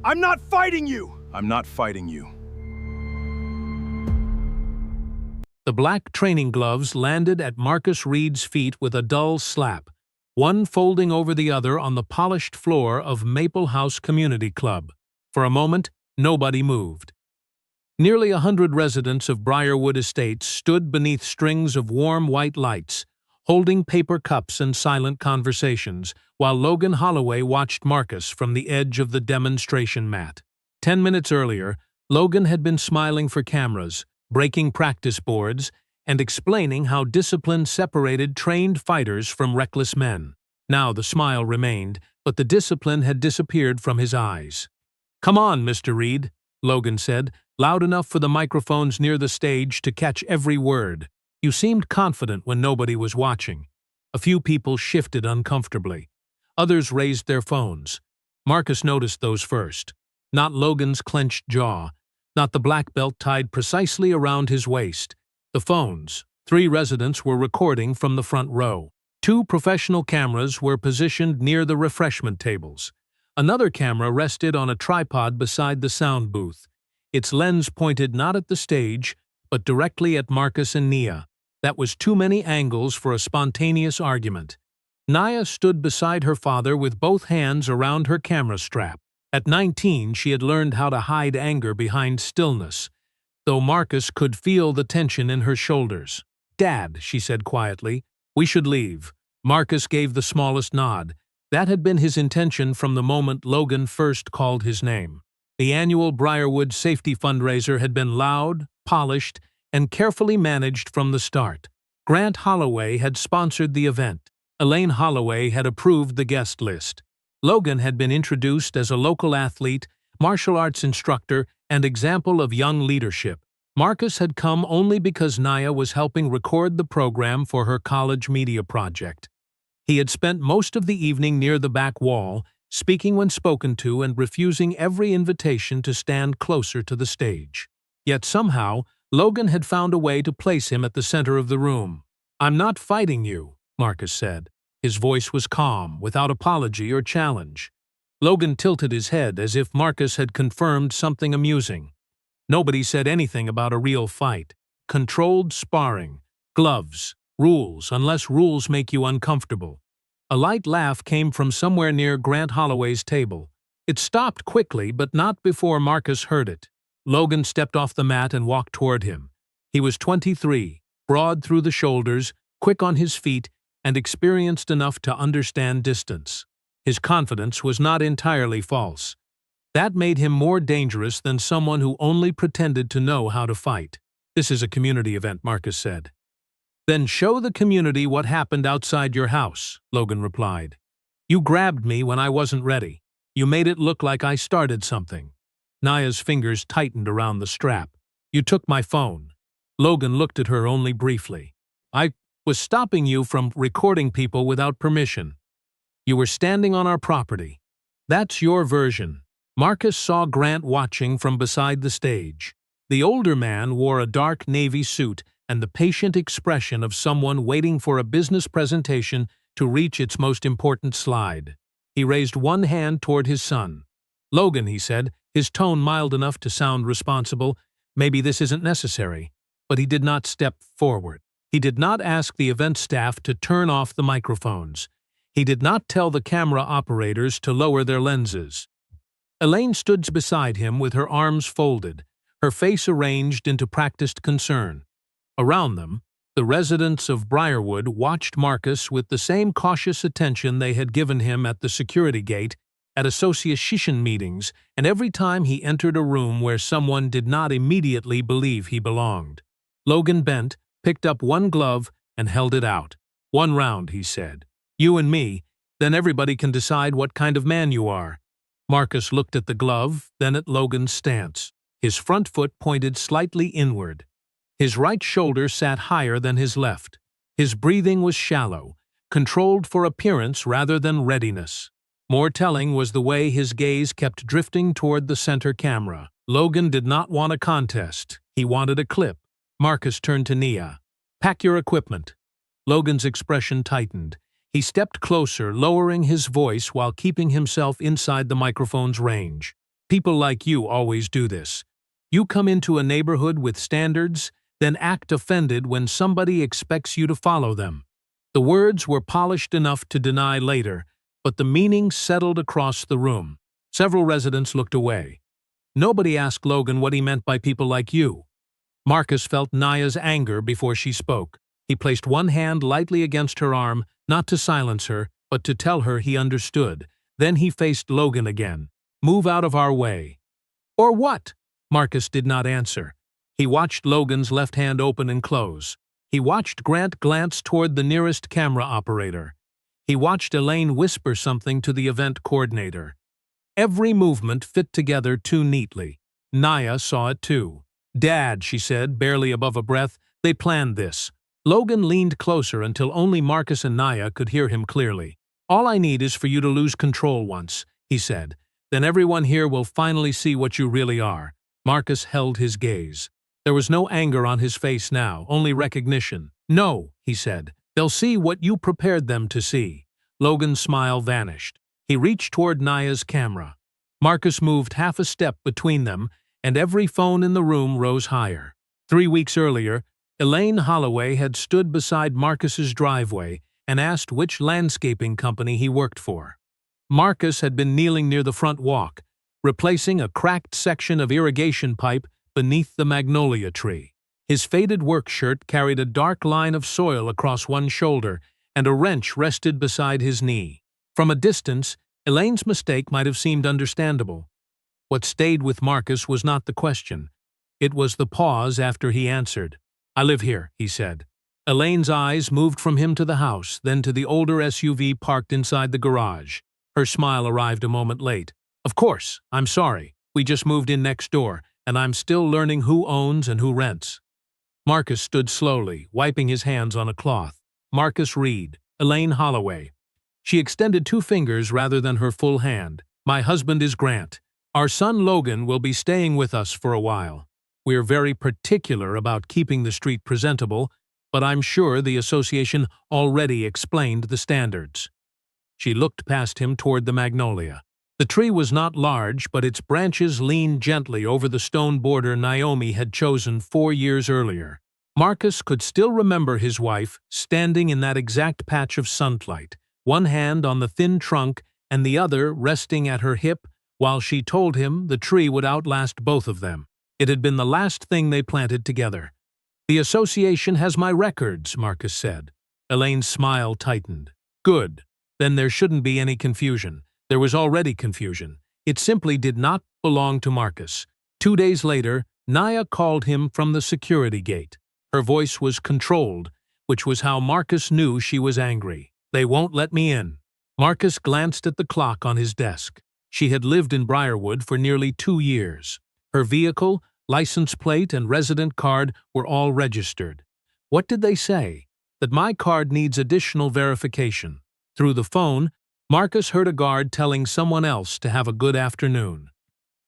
I'm not fighting you! I'm not fighting you. The black training gloves landed at Marcus Reed's feet with a dull slap, one folding over the other on the polished floor of Maple House Community Club. For a moment, nobody moved. Nearly 100 residents of Briarwood Estates stood beneath strings of warm white lights, holding paper cups and silent conversations, while Logan Holloway watched Marcus from the edge of the demonstration mat. 10 minutes earlier, Logan had been smiling for cameras, breaking practice boards, and explaining how discipline separated trained fighters from reckless men. Now the smile remained, but the discipline had disappeared from his eyes. "Come on, Mr. Reed," Logan said, loud enough for the microphones near the stage to catch every word. "You seemed confident when nobody was watching." A few people shifted uncomfortably. Others raised their phones. Marcus noticed those first. Not Logan's clenched jaw, not the black belt tied precisely around his waist. The phones. 3 residents were recording from the front row. 2 professional cameras were positioned near the refreshment tables. Another camera rested on a tripod beside the sound booth. Its lens pointed not at the stage, but directly at Marcus and Nia. That was too many angles for a spontaneous argument. Nia stood beside her father with both hands around her camera strap. At 19, she had learned how to hide anger behind stillness, though Marcus could feel the tension in her shoulders. "Dad," she said quietly, "we should leave." Marcus gave the smallest nod. That had been his intention from the moment Logan first called his name. The annual Briarwood Safety Fundraiser had been loud, polished, and carefully managed from the start. Grant Holloway had sponsored the event. Elaine Holloway had approved the guest list. Logan had been introduced as a local athlete, martial arts instructor, and example of young leadership. Marcus had come only because Nia was helping record the program for her college media project. He had spent most of the evening near the back wall, speaking when spoken to and refusing every invitation to stand closer to the stage. Yet somehow, Logan had found a way to place him at the center of the room. "I'm not fighting you," Marcus said. His voice was calm, without apology or challenge. Logan tilted his head as if Marcus had confirmed something amusing. Nobody said anything about a real fight. Controlled sparring, gloves, rules, unless rules make you uncomfortable. A light laugh came from somewhere near Grant Holloway's table. It stopped quickly, but not before Marcus heard it. Logan stepped off the mat and walked toward him. He was 23, broad through the shoulders, quick on his feet, and experienced enough to understand distance. His confidence was not entirely false. That made him more dangerous than someone who only pretended to know how to fight. "This is a community event," Marcus said. "Then show the community what happened outside your house," Logan replied. "You grabbed me when I wasn't ready. You made it look like I started something." Nia's fingers tightened around the strap. "You took my phone." Logan looked at her only briefly. "I was stopping you from recording people without permission. You were standing on our property." "That's your version." Marcus saw Grant watching from beside the stage. The older man wore a dark navy suit and the patient expression of someone waiting for a business presentation to reach its most important slide. He raised one hand toward his son. "Logan," he said, his tone mild enough to sound responsible, "maybe this isn't necessary." But he did not step forward. He did not ask the event staff to turn off the microphones. He did not tell the camera operators to lower their lenses. Elaine stood beside him with her arms folded, her face arranged into practiced concern. Around them, the residents of Briarwood watched Marcus with the same cautious attention they had given him at the security gate, at association meetings, and every time he entered a room where someone did not immediately believe he belonged. Logan bent, picked up one glove, and held it out. "1 round," he said. "You and me, then everybody can decide what kind of man you are." Marcus looked at the glove, then at Logan's stance. His front foot pointed slightly inward. His right shoulder sat higher than his left. His breathing was shallow, controlled for appearance rather than readiness. More telling was the way his gaze kept drifting toward the center camera. Logan did not want a contest. He wanted a clip. Marcus turned to Nia. "Pack your equipment." Logan's expression tightened. He stepped closer, lowering his voice while keeping himself inside the microphone's range. People like you always do this. You come into a neighborhood with standards, then act offended when somebody expects you to follow them. The words were polished enough to deny later, but the meaning settled across the room. Several residents looked away. Nobody asked Logan what he meant by people like you. Marcus felt Naya's anger before she spoke. He placed one hand lightly against her arm, not to silence her, but to tell her he understood. Then he faced Logan again. "Move out of our way." "Or what?" Marcus did not answer. He watched Logan's left hand open and close. He watched Grant glance toward the nearest camera operator. He watched Elaine whisper something to the event coordinator. Every movement fit together too neatly. Naya saw it too. "Dad," she said, barely above a breath, "they planned this." Logan leaned closer until only Marcus and Naya could hear him clearly. "All I need is for you to lose control once," he said. "Then everyone here will finally see what you really are." Marcus held his gaze. There was no anger on his face now, only recognition. "No," he said. "They'll see what you prepared them to see." Logan's smile vanished. He reached toward Naya's camera. Marcus moved half a step between them, and every phone in the room rose higher. 3 weeks earlier, Elaine Holloway had stood beside Marcus's driveway and asked which landscaping company he worked for. Marcus had been kneeling near the front walk, replacing a cracked section of irrigation pipe beneath the magnolia tree. His faded work shirt carried a dark line of soil across one shoulder, and a wrench rested beside his knee. From a distance, Elaine's mistake might have seemed understandable. What stayed with Marcus was not the question. It was the pause after he answered. "I live here," he said. Elaine's eyes moved from him to the house, then to the older SUV parked inside the garage. Her smile arrived a moment late. "Of course, I'm sorry. We just moved in next door, and I'm still learning who owns and who rents." Marcus stood slowly, wiping his hands on a cloth. "Marcus Reed, Elaine Holloway." She extended 2 fingers rather than her full hand. "My husband is Grant. Our son Logan will be staying with us for a while. We're very particular about keeping the street presentable, but I'm sure the association already explained the standards." She looked past him toward the magnolia. The tree was not large, but its branches leaned gently over the stone border Naomi had chosen 4 years earlier. Marcus could still remember his wife standing in that exact patch of sunlight, one hand on the thin trunk and the other resting at her hip, while she told him the tree would outlast both of them. It had been the last thing they planted together. "The association has my records," Marcus said. Elaine's smile tightened. "Good. Then there shouldn't be any confusion." There was already confusion. It simply did not belong to Marcus. 2 days later, Naya called him from the security gate. Her voice was controlled, which was how Marcus knew she was angry. "They won't let me in." Marcus glanced at the clock on his desk. She had lived in Briarwood for nearly 2 years. Her vehicle, license plate, and resident card were all registered. What did they say? That my card needs additional verification. Through the phone, Marcus heard a guard telling someone else to have a good afternoon.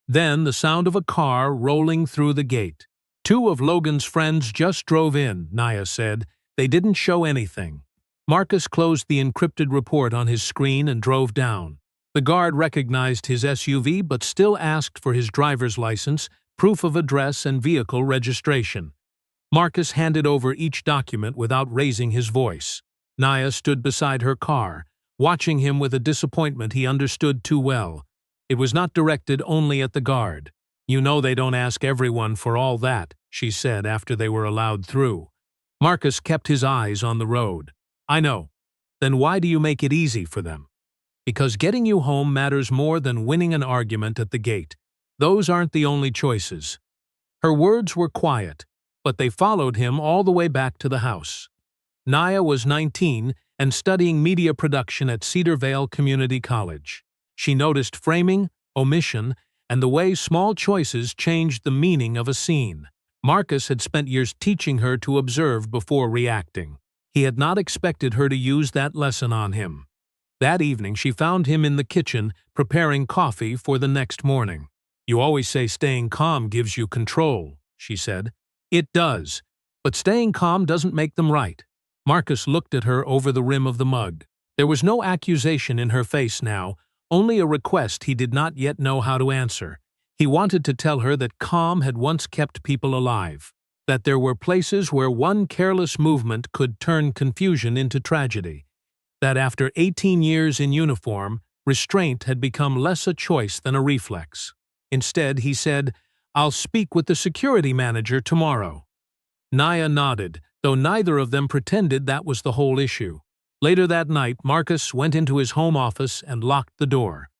Then the sound of a car rolling through the gate. "2 of Logan's friends just drove in," Naya said. "They didn't show anything." Marcus closed the encrypted report on his screen and drove down. The guard recognized his SUV but still asked for his driver's license, proof of address, and vehicle registration. Marcus handed over each document without raising his voice. Naya stood beside her car, watching him with a disappointment he understood too well. It was not directed only at the guard. "You know they don't ask everyone for all that," she said after they were allowed through. Marcus kept his eyes on the road. "I know. Then why do you make it easy for them?" "Because getting you home matters more than winning an argument at the gate. Those aren't the only choices." Her words were quiet, but they followed him all the way back to the house. Naya was 19 and studying media production at Cedar Vale Community College. She noticed framing, omission, and the way small choices changed the meaning of a scene. Marcus had spent years teaching her to observe before reacting. He had not expected her to use that lesson on him. That evening she found him in the kitchen preparing coffee for the next morning. "You always say staying calm gives you control," she said. "It does, but staying calm doesn't make them right." Marcus looked at her over the rim of the mug. There was no accusation in her face now, only a request he did not yet know how to answer. He wanted to tell her that calm had once kept people alive, that there were places where one careless movement could turn confusion into tragedy, that after 18 years in uniform, restraint had become less a choice than a reflex. Instead, he said, "I'll speak with the security manager tomorrow." Naya nodded, though neither of them pretended that was the whole issue. Later that night, Marcus went into his home office and locked the door.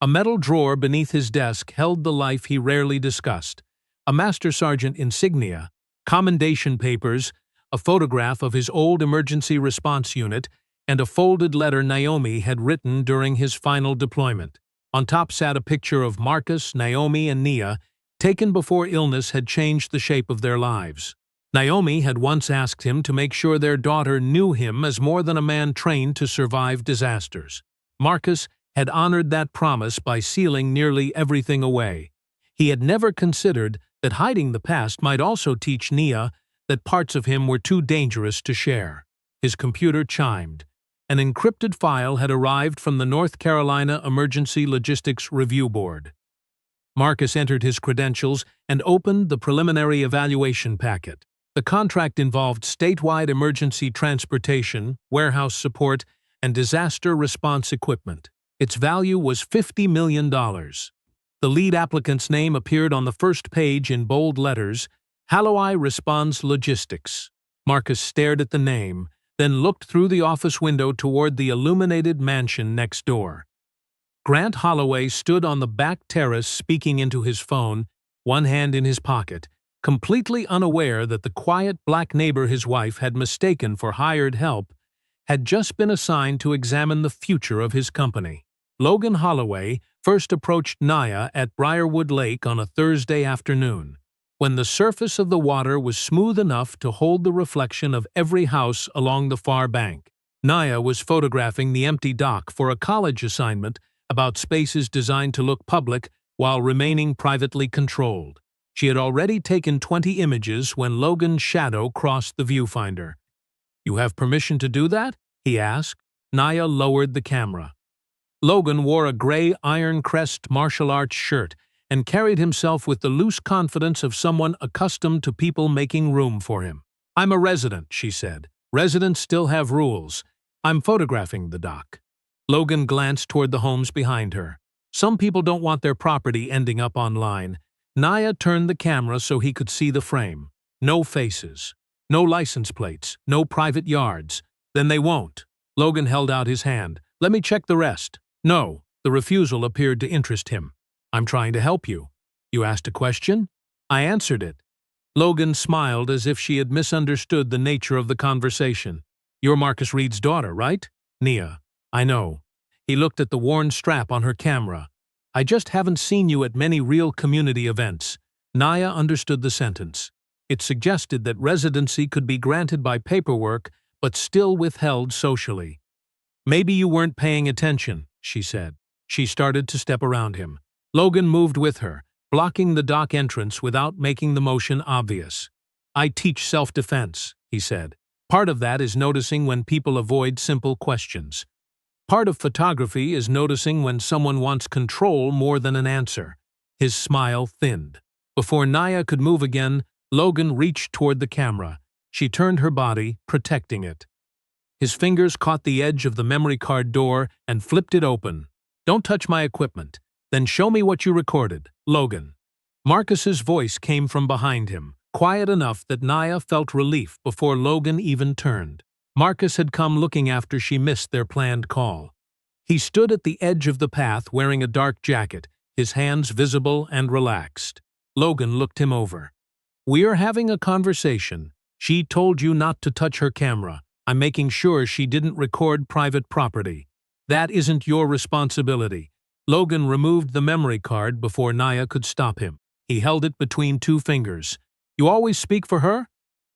A metal drawer beneath his desk held the life he rarely discussed: a Master Sergeant insignia, commendation papers, a photograph of his old emergency response unit, and a folded letter Naomi had written during his final deployment. On top sat a picture of Marcus, Naomi, and Nia, taken before illness had changed the shape of their lives. Naomi had once asked him to make sure their daughter knew him as more than a man trained to survive disasters. Marcus had honored that promise by sealing nearly everything away. He had never considered that hiding the past might also teach Nia that parts of him were too dangerous to share. His computer chimed. An encrypted file had arrived from the North Carolina Emergency Logistics Review Board. Marcus entered his credentials and opened the preliminary evaluation packet. The contract involved statewide emergency transportation, warehouse support, and disaster response equipment. Its value was $50 million. The lead applicant's name appeared on the first page in bold letters: Halloway Responds Logistics. Marcus stared at the name, then looked through the office window toward the illuminated mansion next door. Grant Holloway stood on the back terrace speaking into his phone, one hand in his pocket, completely unaware that the quiet black neighbor his wife had mistaken for hired help had just been assigned to examine the future of his company. Logan Holloway first approached Naya at Briarwood Lake on a Thursday afternoon, when the surface of the water was smooth enough to hold the reflection of every house along the far bank. Naya was photographing the empty dock for a college assignment about spaces designed to look public while remaining privately controlled. She had already taken 20 images when Logan's shadow crossed the viewfinder. "You have permission to do that?" he asked. Naya lowered the camera. Logan wore a gray Iron Crest martial arts shirt and carried himself with the loose confidence of someone accustomed to people making room for him. "I'm a resident," she said. "Residents still have rules. I'm photographing the dock." Logan glanced toward the homes behind her. Some people don't want their property ending up online. Naya turned the camera so he could see the frame. No faces. No license plates. No private yards. "Then they won't." Logan held out his hand. "Let me check the rest." "No." The refusal appeared to interest him. "I'm trying to help you." "You asked a question?" "I answered it." Logan smiled as if she had misunderstood the nature of the conversation. "You're Marcus Reed's daughter, right?" "Nia." "I know." He looked at the worn strap on her camera. "I just haven't seen you at many real community events." Naya understood the sentence. It suggested that residency could be granted by paperwork but still withheld socially. "Maybe you weren't paying attention," she said. She started to step around him. Logan moved with her, blocking the dock entrance without making the motion obvious. "I teach self-defense," he said. "Part of that is noticing when people avoid simple questions. Part of photography is noticing when someone wants control more than an answer." His smile thinned. Before Naya could move again, Logan reached toward the camera. She turned her body, protecting it. His fingers caught the edge of the memory card door and flipped it open. "Don't touch my equipment. Then show me what you recorded, Logan." Marcus's voice came from behind him, quiet enough that Naya felt relief before Logan even turned. Marcus had come looking after she missed their planned call. He stood at the edge of the path wearing a dark jacket, his hands visible and relaxed. Logan looked him over. "We're having a conversation. She told you not to touch her camera. I'm making sure she didn't record private property. That isn't your responsibility." Logan removed the memory card before Naya could stop him. He held it between two fingers. "You always speak for her?"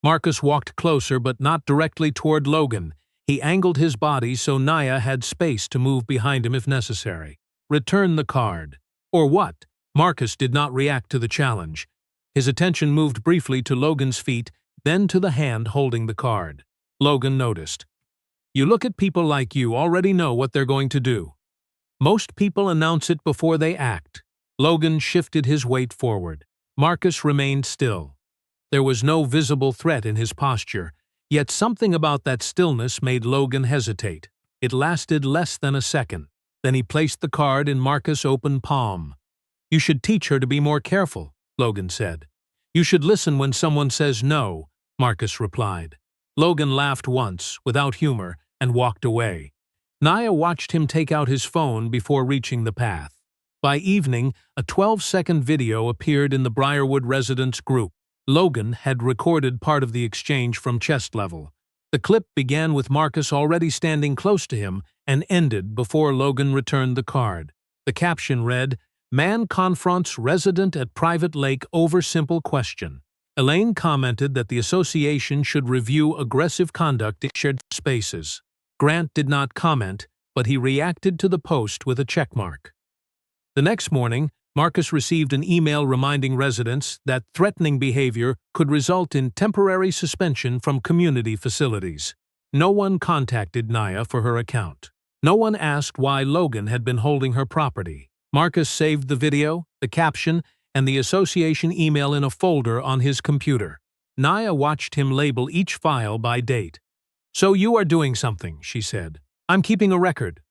Marcus walked closer but not directly toward Logan. He angled his body so Naya had space to move behind him if necessary. "Return the card." "Or what?" Marcus did not react to the challenge. His attention moved briefly to Logan's feet, then to the hand holding the card. Logan noticed. "You look at people like you already know what they're going to do. Most people announce it before they act. Logan shifted his weight forward. Marcus remained still. There was no visible threat in his posture, yet something about that stillness made Logan hesitate. It lasted less than a second. Then he placed the card in Marcus' open palm. "You should teach her to be more careful," Logan said. "You should listen when someone says no," Marcus replied. Logan laughed once, without humor, and walked away. Naya watched him take out his phone before reaching the path. By evening, a 12-second video appeared in the Briarwood residents group. Logan had recorded part of the exchange from chest level. The clip began with Marcus already standing close to him and ended before Logan returned the card. The caption read, "Man confronts resident at private lake over simple question." Elaine commented that the association should review aggressive conduct in shared spaces. Grant did not comment, but he reacted to the post with a checkmark. The next morning, Marcus received an email reminding residents that threatening behavior could result in temporary suspension from community facilities. No one contacted Naya for her account. No one asked why Logan had been holding her property. Marcus saved the video, the caption, and the association email in a folder on his computer. Naya watched him label each file by date. "So you are doing something," she said. "I'm keeping a record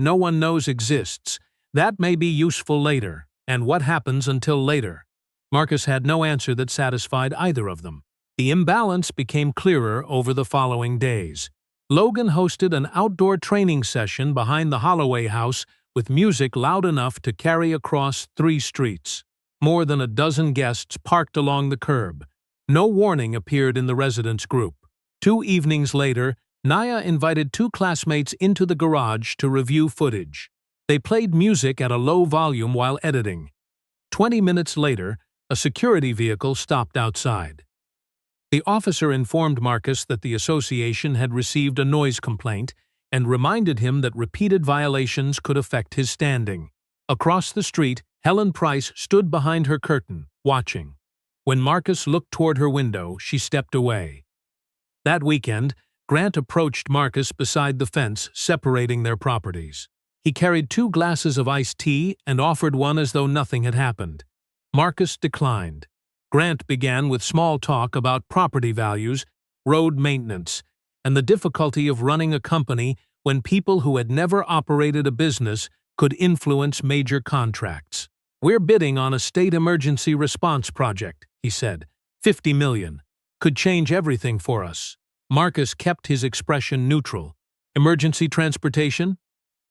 no one knows exists. That may be useful later. And what happens until later?" Marcus had no answer that satisfied either of them. The imbalance became clearer over the following days. Logan hosted an outdoor training session behind the Holloway house with music loud enough to carry across 3 streets. More than a dozen guests parked along the curb. No warning appeared in the residents' group. 2 evenings later, Naya invited 2 classmates into the garage to review footage. They played music at a low volume while editing. 20 minutes later, a security vehicle stopped outside. The officer informed Marcus that the association had received a noise complaint and reminded him that repeated violations could affect his standing. Across the street, Helen Price stood behind her curtain, watching. When Marcus looked toward her window, she stepped away. That weekend, Grant approached Marcus beside the fence separating their properties. He carried 2 glasses of iced tea and offered one as though nothing had happened. Marcus declined. Grant began with small talk about property values, road maintenance, and the difficulty of running a company when people who had never operated a business could influence major contracts. "We're bidding on a state emergency response project," he said. "50 million. Could change everything for us." Marcus kept his expression neutral. "Emergency transportation?"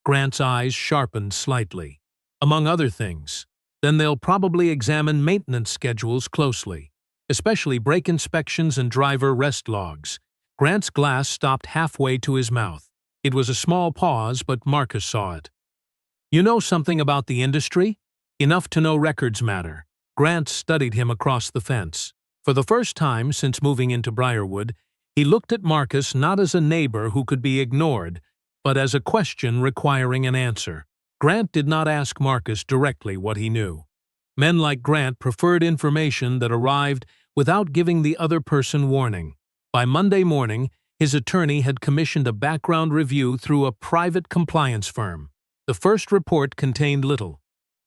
Grant's eyes sharpened slightly. "Among other things. Then they'll probably examine maintenance schedules closely, especially brake inspections and driver rest logs." Grant's glass stopped halfway to his mouth. It was a small pause, but Marcus saw it. "You know something about the industry? Enough to know records matter." Grant studied him across the fence. For the first time since moving into Briarwood, he looked at Marcus not as a neighbor who could be ignored, but as a question requiring an answer. Grant did not ask Marcus directly what he knew. Men like Grant preferred information that arrived without giving the other person warning. By Monday morning, his attorney had commissioned a background review through a private compliance firm. The first report contained little.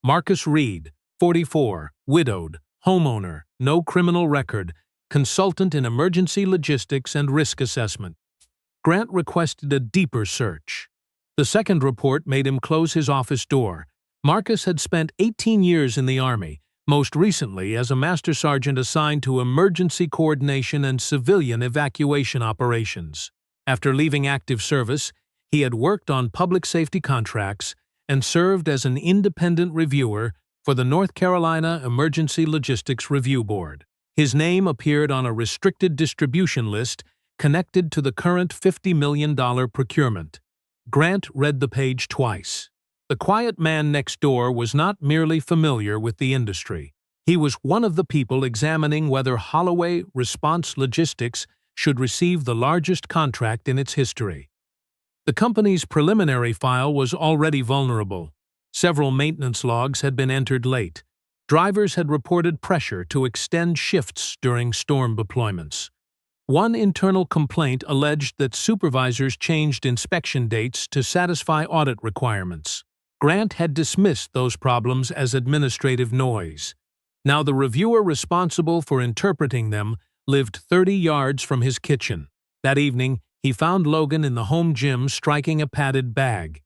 Marcus Reed, 44, widowed, homeowner, no criminal record, consultant in emergency logistics and risk assessment. Grant requested a deeper search. The second report made him close his office door. Marcus had spent 18 years in the Army, most recently as a master sergeant assigned to emergency coordination and civilian evacuation operations. After leaving active service, he had worked on public safety contracts and served as an independent reviewer for the North Carolina Emergency Logistics Review Board. His name appeared on a restricted distribution list connected to the current $50 million procurement. Grant read the page twice. The quiet man next door was not merely familiar with the industry. He was one of the people examining whether Holloway Response Logistics should receive the largest contract in its history. The company's preliminary file was already vulnerable. Several maintenance logs had been entered late. Drivers had reported pressure to extend shifts during storm deployments. One internal complaint alleged that supervisors changed inspection dates to satisfy audit requirements. Grant had dismissed those problems as administrative noise. Now the reviewer responsible for interpreting them lived 30 yards from his kitchen. That evening, he found Logan in the home gym striking a padded bag.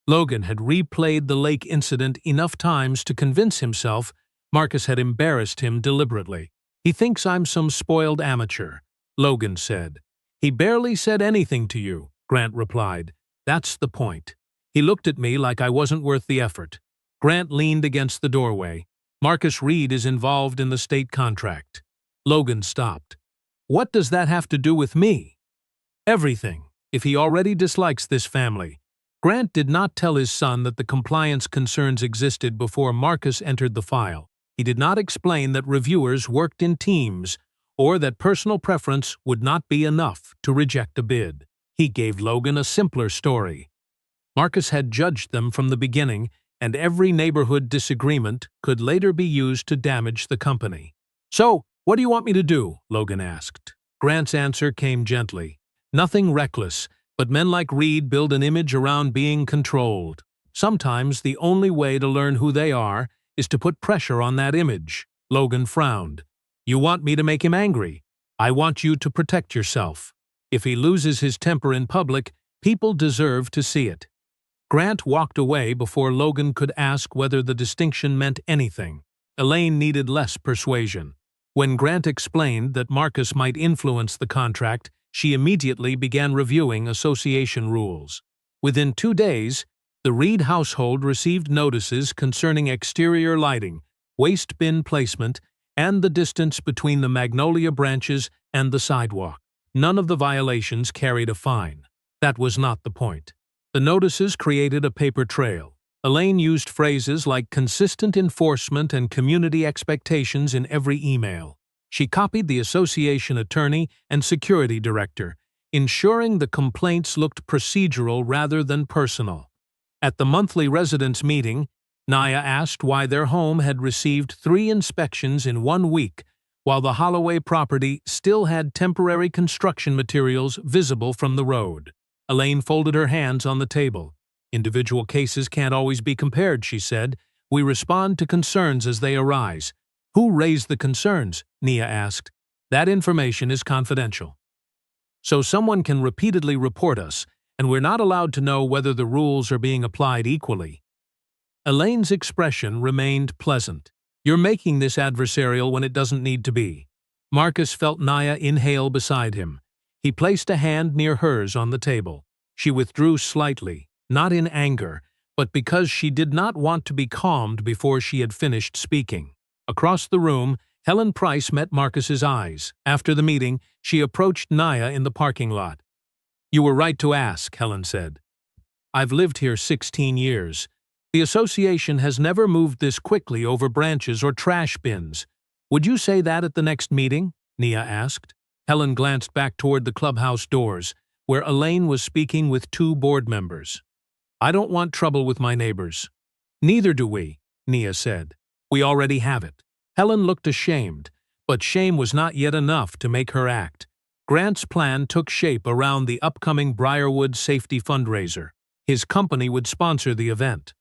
Logan had replayed the lake incident enough times to convince himself Marcus had embarrassed him deliberately. "He thinks I'm some spoiled amateur," Logan said. "He barely said anything to you," Grant replied. "That's the point. He looked at me like I wasn't worth the effort." Grant leaned against the doorway. "Marcus Reed is involved in the state contract." Logan stopped. "What does that have to do with me?" "Everything, if he already dislikes this family." Grant did not tell his son that the compliance concerns existed before Marcus entered the file. He did not explain that reviewers worked in teams or that personal preference would not be enough to reject a bid. He gave Logan a simpler story. Marcus had judged them from the beginning, and every neighborhood disagreement could later be used to damage the company. "So, what do you want me to do?" Logan asked. Grant's answer came gently. "Nothing reckless, but men like Reed build an image around being controlled. Sometimes the only way to learn who they are is to put pressure on that image." Logan frowned. "You want me to make him angry? I want you to protect yourself. If he loses his temper in public, people deserve to see it." Grant walked away before Logan could ask whether the distinction meant anything. Elaine needed less persuasion. When Grant explained that Marcus might influence the contract, she immediately began reviewing association rules. Within 2 days, the Reed household received notices concerning exterior lighting, waste bin placement, and the distance between the magnolia branches and the sidewalk. None of the violations carried a fine. That was not the point. The notices created a paper trail. Elaine used phrases like consistent enforcement and community expectations in every email. She copied the association attorney and security director, ensuring the complaints looked procedural rather than personal. At the monthly residents' meeting, Naya asked why their home had received 3 inspections in 1 week, while the Holloway property still had temporary construction materials visible from the road. Elaine folded her hands on the table. "Individual cases can't always be compared," she said. "We respond to concerns as they arise." "Who raised the concerns?" Nia asked. "That information is confidential. So someone can repeatedly report us, and we're not allowed to know whether the rules are being applied equally." Elaine's expression remained pleasant. "You're making this adversarial when it doesn't need to be." Marcus felt Naya inhale beside him. He placed a hand near hers on the table. She withdrew slightly, not in anger, but because she did not want to be calmed before she had finished speaking. Across the room, Helen Price met Marcus's eyes. After the meeting, she approached Naya in the parking lot. "You were right to ask," Helen said. "I've lived here 16 years. The association has never moved this quickly over branches or trash bins. Would you say that at the next meeting?" Nia asked. Helen glanced back toward the clubhouse doors, where Elaine was speaking with 2 board members. "I don't want trouble with my neighbors." "Neither do we," Nia said. "We already have it." Helen looked ashamed, but shame was not yet enough to make her act. Grant's plan took shape around the upcoming Briarwood Safety Fundraiser. His company would sponsor the event.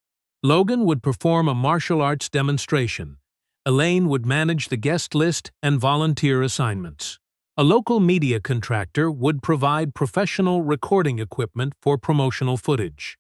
Logan would perform a martial arts demonstration. Elaine would manage the guest list and volunteer assignments. A local media contractor would provide professional recording equipment for promotional footage.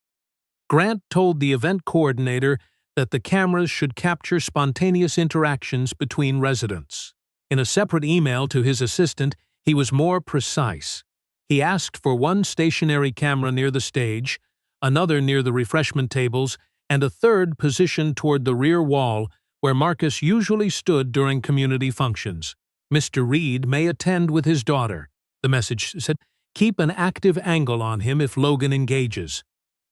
Grant told the event coordinator that the cameras should capture spontaneous interactions between residents. In a separate email to his assistant, he was more precise. He asked for 1 stationary camera near the stage, another near the refreshment tables, and a 3rd positioned toward the rear wall where Marcus usually stood during community functions. "Mr. Reed may attend with his daughter," the message said. "Keep an active angle on him if Logan engages."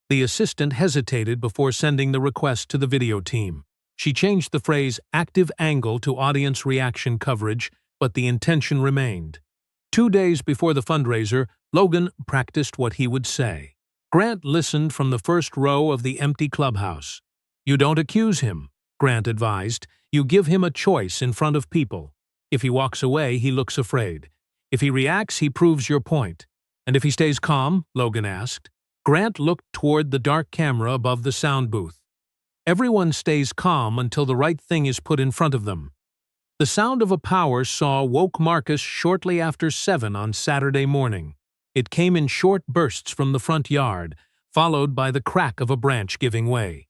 The assistant hesitated before sending the request to the video team. She changed the phrase "active angle" to audience reaction coverage, but the intention remained. 2 days before the fundraiser, Logan practiced what he would say. Grant listened from the first row of the empty clubhouse. "You don't accuse him," Grant advised. "You give him a choice in front of people. If he walks away, he looks afraid. If he reacts, he proves your point." "And if he stays calm?" Logan asked. Grant looked toward the dark camera above the sound booth. Everyone stays calm until the right thing is put in front of them. The sound of a power saw woke Marcus shortly after 7 on Saturday morning. It came in short bursts from the front yard, followed by the crack of a branch giving way.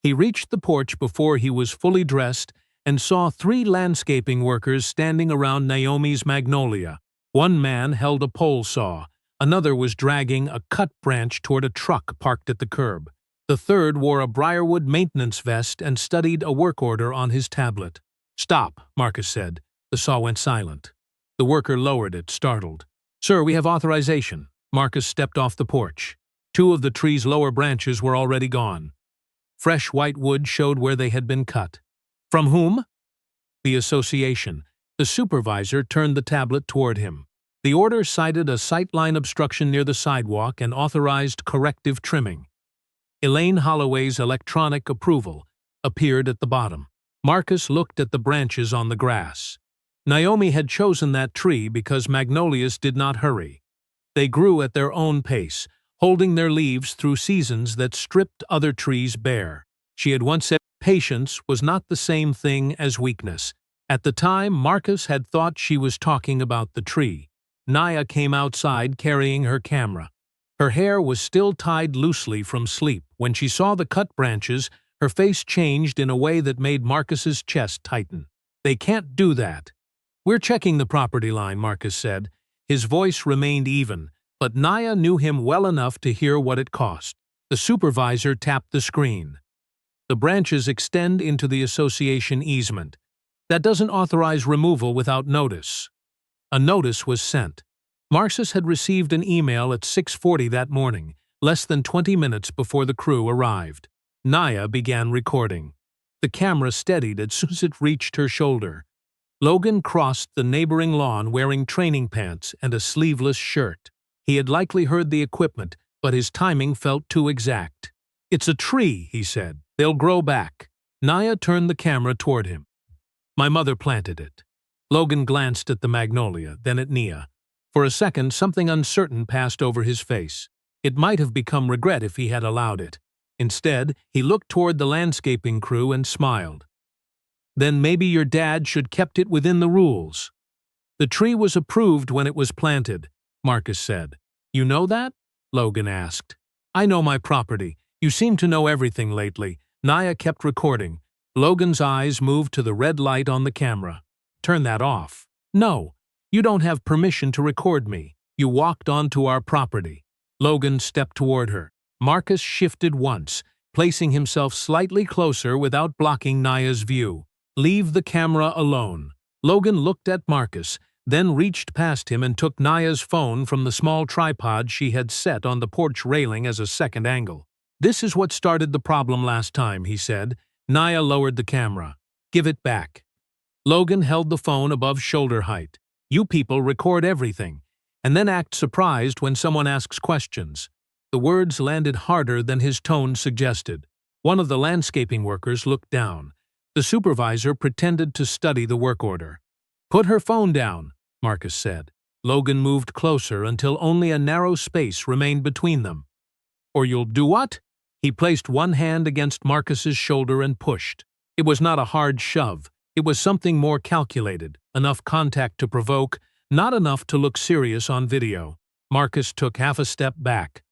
He reached the porch before he was fully dressed and saw 3 landscaping workers standing around Naomi's magnolia. One man held a pole saw, another was dragging a cut branch toward a truck parked at the curb. The third wore a briarwood maintenance vest and studied a work order on his tablet. "Stop," Marcus said. The saw went silent. The worker lowered it, startled. "Sir, we have authorization." Marcus stepped off the porch. 2 of the tree's lower branches were already gone. Fresh white wood showed where they had been cut. "From whom?" "The association." The supervisor turned the tablet toward him. The order cited a sightline obstruction near the sidewalk and authorized corrective trimming. Elaine Holloway's electronic approval appeared at the bottom. Marcus looked at the branches on the grass. Naomi had chosen that tree because magnolias did not hurry. They grew at their own pace, holding their leaves through seasons that stripped other trees bare. She had once said patience was not the same thing as weakness. At the time, Marcus had thought she was talking about the tree. Naya came outside carrying her camera. Her hair was still tied loosely from sleep. When she saw the cut branches, her face changed in a way that made Marcus's chest tighten. "They can't do that." "We're checking the property line," Marcus said. His voice remained even, but Naya knew him well enough to hear what it cost. The supervisor tapped the screen. "The branches extend into the association easement. That doesn't authorize removal without notice." A notice was sent. Marcus had received an email at 6:40 that morning, less than 20 minutes before the crew arrived. Naya began recording. The camera steadied as soon as it reached her shoulder. Logan crossed the neighboring lawn wearing training pants and a sleeveless shirt. He had likely heard the equipment, but his timing felt too exact. "It's a tree," he said. "They'll grow back." Naya turned the camera toward him. "My mother planted it." Logan glanced at the magnolia, then at Nia. For a second, something uncertain passed over his face. It might have become regret if he had allowed it. Instead, he looked toward the landscaping crew and smiled. "Then maybe your dad should kept it within the rules." "The tree was approved when it was planted," Marcus said. "You know that?" Logan asked. "I know my property. You seem to know everything lately." Naya kept recording. Logan's eyes moved to the red light on the camera. "Turn that off." "No. You don't have permission to record me. You walked onto our property." Logan stepped toward her. Marcus shifted once, placing himself slightly closer without blocking Naya's view. "Leave the camera alone." Logan looked at Marcus, then reached past him and took Naya's phone from the small tripod she had set on the porch railing as a second angle. "This is what started the problem last time," he said. Naya lowered the camera. "Give it back." Logan held the phone above shoulder height. "You people record everything, and then act surprised when someone asks questions." The words landed harder than his tone suggested. One of the landscaping workers looked down. The supervisor pretended to study the work order. "Put her phone down," Marcus said. Logan moved closer until only a narrow space remained between them. "Or you'll do what?" He placed one hand against Marcus's shoulder and pushed. It was not a hard shove. It was something more calculated, enough contact to provoke, not enough to look serious on video. Marcus took half a step back.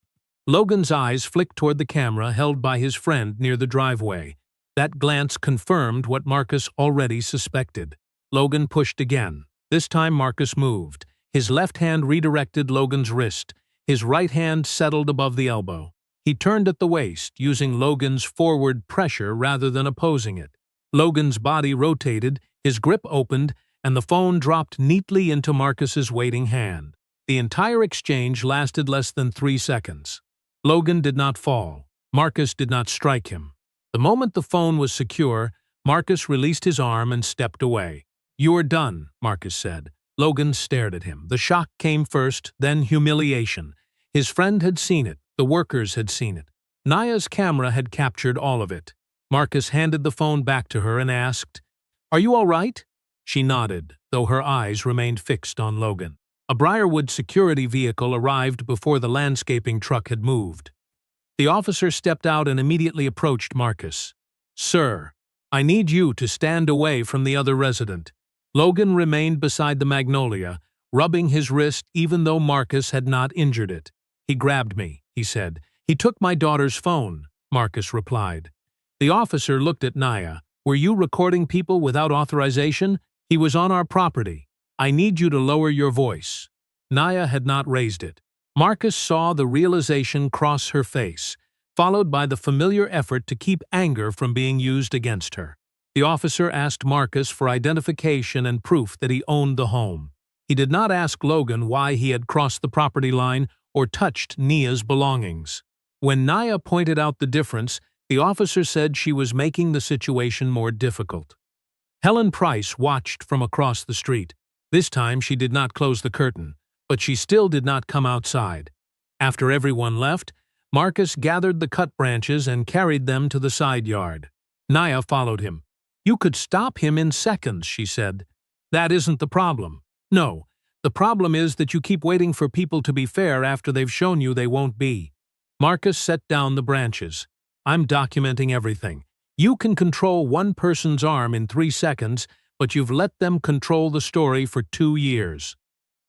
Logan's eyes flicked toward the camera held by his friend near the driveway. That glance confirmed what Marcus already suspected. Logan pushed again. This time Marcus moved. His left hand redirected Logan's wrist. His right hand settled above the elbow. He turned at the waist, using Logan's forward pressure rather than opposing it. Logan's body rotated, his grip opened, and the phone dropped neatly into Marcus's waiting hand. The entire exchange lasted less than 3 seconds. Logan did not fall. Marcus did not strike him. The moment the phone was secure, Marcus released his arm and stepped away. "You are done," Marcus said. Logan stared at him. The shock came first, then humiliation. His friend had seen it. The workers had seen it. Naya's camera had captured all of it. Marcus handed the phone back to her and asked, "Are you all right?" She nodded, though her eyes remained fixed on Logan. A Briarwood security vehicle arrived before the landscaping truck had moved. The officer stepped out and immediately approached Marcus. "Sir, I need you to stand away from the other resident." Logan remained beside the magnolia, rubbing his wrist even though Marcus had not injured it. "He grabbed me," he said. "He took my daughter's phone," Marcus replied. The officer looked at Naya. "Were you recording people without authorization? He was on our property. I need you to lower your voice." Naya had not raised it. Marcus saw the realization cross her face, followed by the familiar effort to keep anger from being used against her. The officer asked Marcus for identification and proof that he owned the home. He did not ask Logan why he had crossed the property line or touched Nia's belongings. When Naya pointed out the difference, the officer said she was making the situation more difficult. Helen Price watched from across the street. This time she did not close the curtain, but she still did not come outside. After everyone left, Marcus gathered the cut branches and carried them to the side yard. Naya followed him. "You could stop him in seconds," she said. "That isn't the problem. No, the problem is that you keep waiting for people to be fair after they've shown you they won't be." Marcus set down the branches. "I'm documenting everything. You can control one person's arm in 3 seconds, but you've let them control the story for 2 years."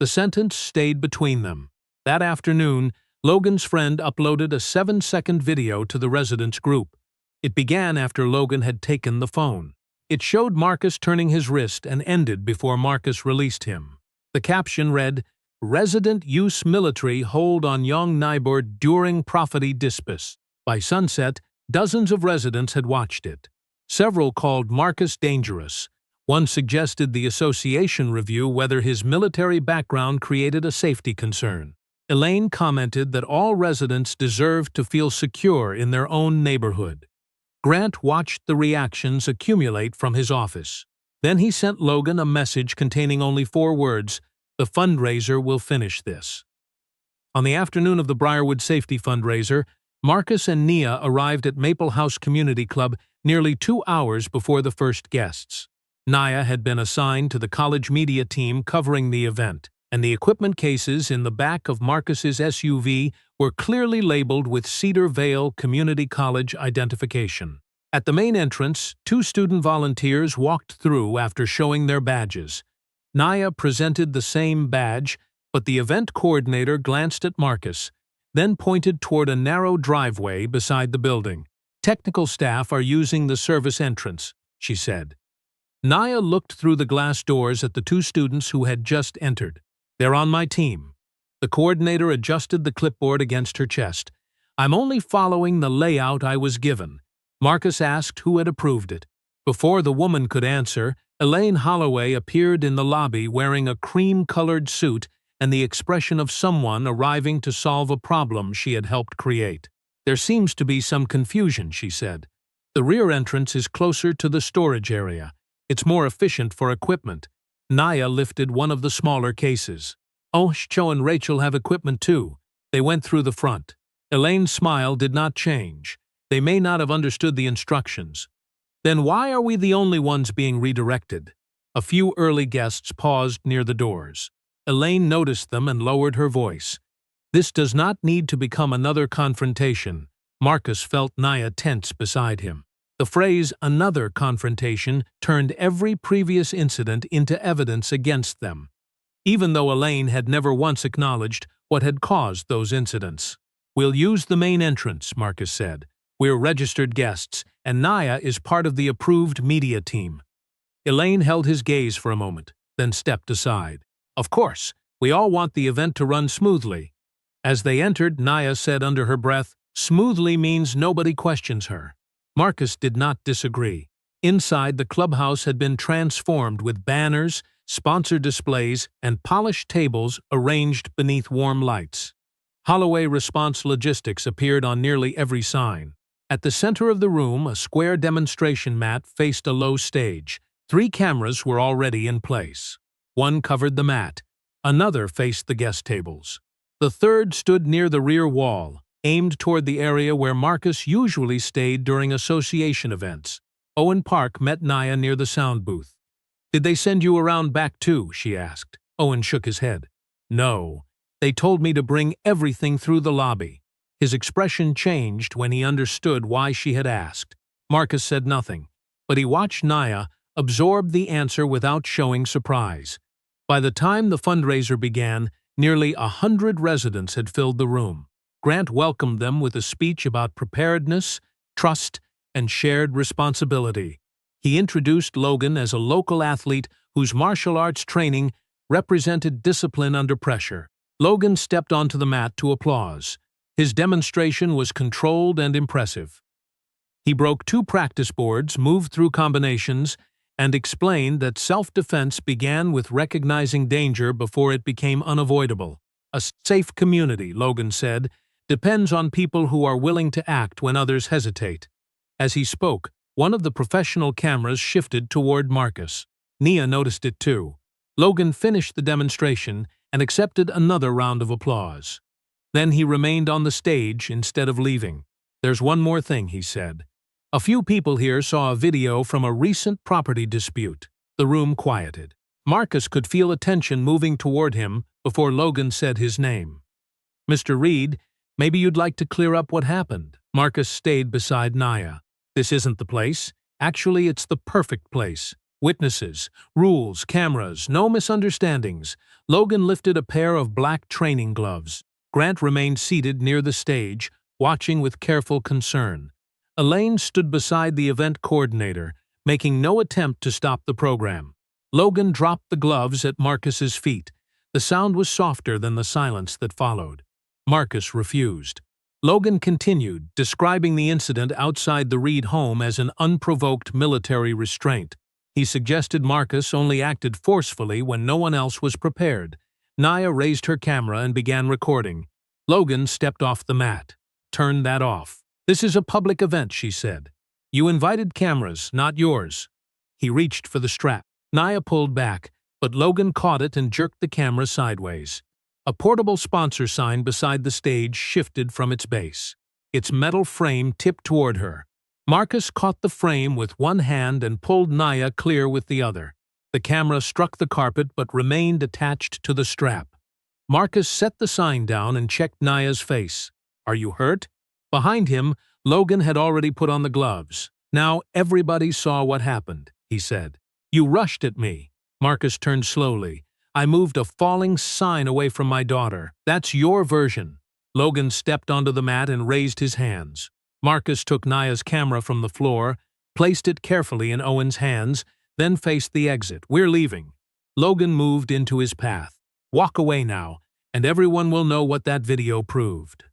The sentence stayed between them. That afternoon, Logan's friend uploaded a 7-second video to the residents' group. It began after Logan had taken the phone. It showed Marcus turning his wrist and ended before Marcus released him. The caption read, "Resident use military hold on young neighbor during property dispute." By sunset, dozens of residents had watched it. Several called Marcus dangerous. One suggested the association review whether his military background created a safety concern. Elaine commented that all residents deserved to feel secure in their own neighborhood. Grant watched the reactions accumulate from his office. Then he sent Logan a message containing only 4 words, "The fundraiser will finish this." On the afternoon of the Briarwood Safety Fundraiser, Marcus and Nia arrived at Maple House Community Club nearly 2 hours before the first guests. Nia had been assigned to the college media team covering the event, and the equipment cases in the back of Marcus's SUV were clearly labeled with Cedar Vale Community College identification. At the main entrance, 2 student volunteers walked through after showing their badges. Nia presented the same badge, but the event coordinator glanced at Marcus, then pointed toward a narrow driveway beside the building. "Technical staff are using the service entrance," she said. Nia looked through the glass doors at the 2 students who had just entered. "They're on my team." The coordinator adjusted the clipboard against her chest. "I'm only following the layout I was given." Marcus asked who had approved it. Before the woman could answer, Elaine Holloway appeared in the lobby wearing a cream-colored suit and the expression of someone arriving to solve a problem she had helped create. "There seems to be some confusion," she said. "The rear entrance is closer to the storage area. It's more efficient for equipment." Nia lifted one of the smaller cases. "Oh, Cho and Rachel have equipment too. They went through the front." Elaine's smile did not change. They may not have understood the instructions. "Then why are we the only ones being redirected?" A few early guests paused near the doors. Elaine noticed them and lowered her voice. "This does not need to become another confrontation." Marcus felt Nia tense beside him. The phrase "another confrontation" turned every previous incident into evidence against them, even though Elaine had never once acknowledged what had caused those incidents. "We'll use the main entrance," Marcus said. "We're registered guests, and Nia is part of the approved media team." Elaine held his gaze for a moment, then stepped aside. "Of course, we all want the event to run smoothly." As they entered, Nia said under her breath, "Smoothly means nobody questions her." Marcus did not disagree. Inside, the clubhouse had been transformed with banners, sponsor displays, and polished tables arranged beneath warm lights. Holloway Response Logistics appeared on nearly every sign. At the center of the room, a square demonstration mat faced a low stage. 3 cameras were already in place. One covered the mat. Another faced the guest tables. The third stood near the rear wall, aimed toward the area where Marcus usually stayed during association events. Owen Park met Nia near the sound booth. "Did they send you around back too?" she asked. Owen shook his head. "No. They told me to bring everything through the lobby." His expression changed when he understood why she had asked. Marcus said nothing, but he watched Naya absorb the answer without showing surprise. By the time the fundraiser began, nearly 100 residents had filled the room. Grant welcomed them with a speech about preparedness, trust, and shared responsibility. He introduced Logan as a local athlete whose martial arts training represented discipline under pressure. Logan stepped onto the mat to applause. His demonstration was controlled and impressive. He broke 2 practice boards, moved through combinations, and explained that self-defense began with recognizing danger before it became unavoidable. A safe community, Logan said, depends on people who are willing to act when others hesitate. As he spoke, one of the professional cameras shifted toward Marcus. Nia noticed it too. Logan finished the demonstration and accepted another round of applause. Then he remained on the stage instead of leaving. "There's one more thing," he said. "A few people here saw a video from a recent property dispute." The room quieted. Marcus could feel attention moving toward him before Logan said his name. "Mr. Reed, maybe you'd like to clear up what happened." Marcus stayed beside Naya. "This isn't the place. Actually, it's the perfect place. Witnesses, rules, cameras, no misunderstandings." Logan lifted a pair of black training gloves. Grant remained seated near the stage, watching with careful concern. Elaine stood beside the event coordinator, making no attempt to stop the program. Logan dropped the gloves at Marcus's feet. The sound was softer than the silence that followed. Marcus refused. Logan continued, describing the incident outside the Reed home as an unprovoked military restraint. He suggested Marcus only acted forcefully when no one else was prepared. Naya raised her camera and began recording. Logan stepped off the mat. "Turn that off. This is a public event," she said. "You invited cameras, not yours." He reached for the strap. Naya pulled back, but Logan caught it and jerked the camera sideways. A portable sponsor sign beside the stage shifted from its base. Its metal frame tipped toward her. Marcus caught the frame with one hand and pulled Naya clear with the other. The camera struck the carpet but remained attached to the strap. Marcus set the sign down and checked Naya's face. "Are you hurt?" Behind him, Logan had already put on the gloves. "Now everybody saw what happened," he said. "You rushed at me." Marcus turned slowly. "I moved a falling sign away from my daughter. That's your version." Logan stepped onto the mat and raised his hands. Marcus took Naya's camera from the floor, placed it carefully in Owen's hands, then faced the exit. "We're leaving." Logan moved into his path. "Walk away now, and everyone will know what that video proved."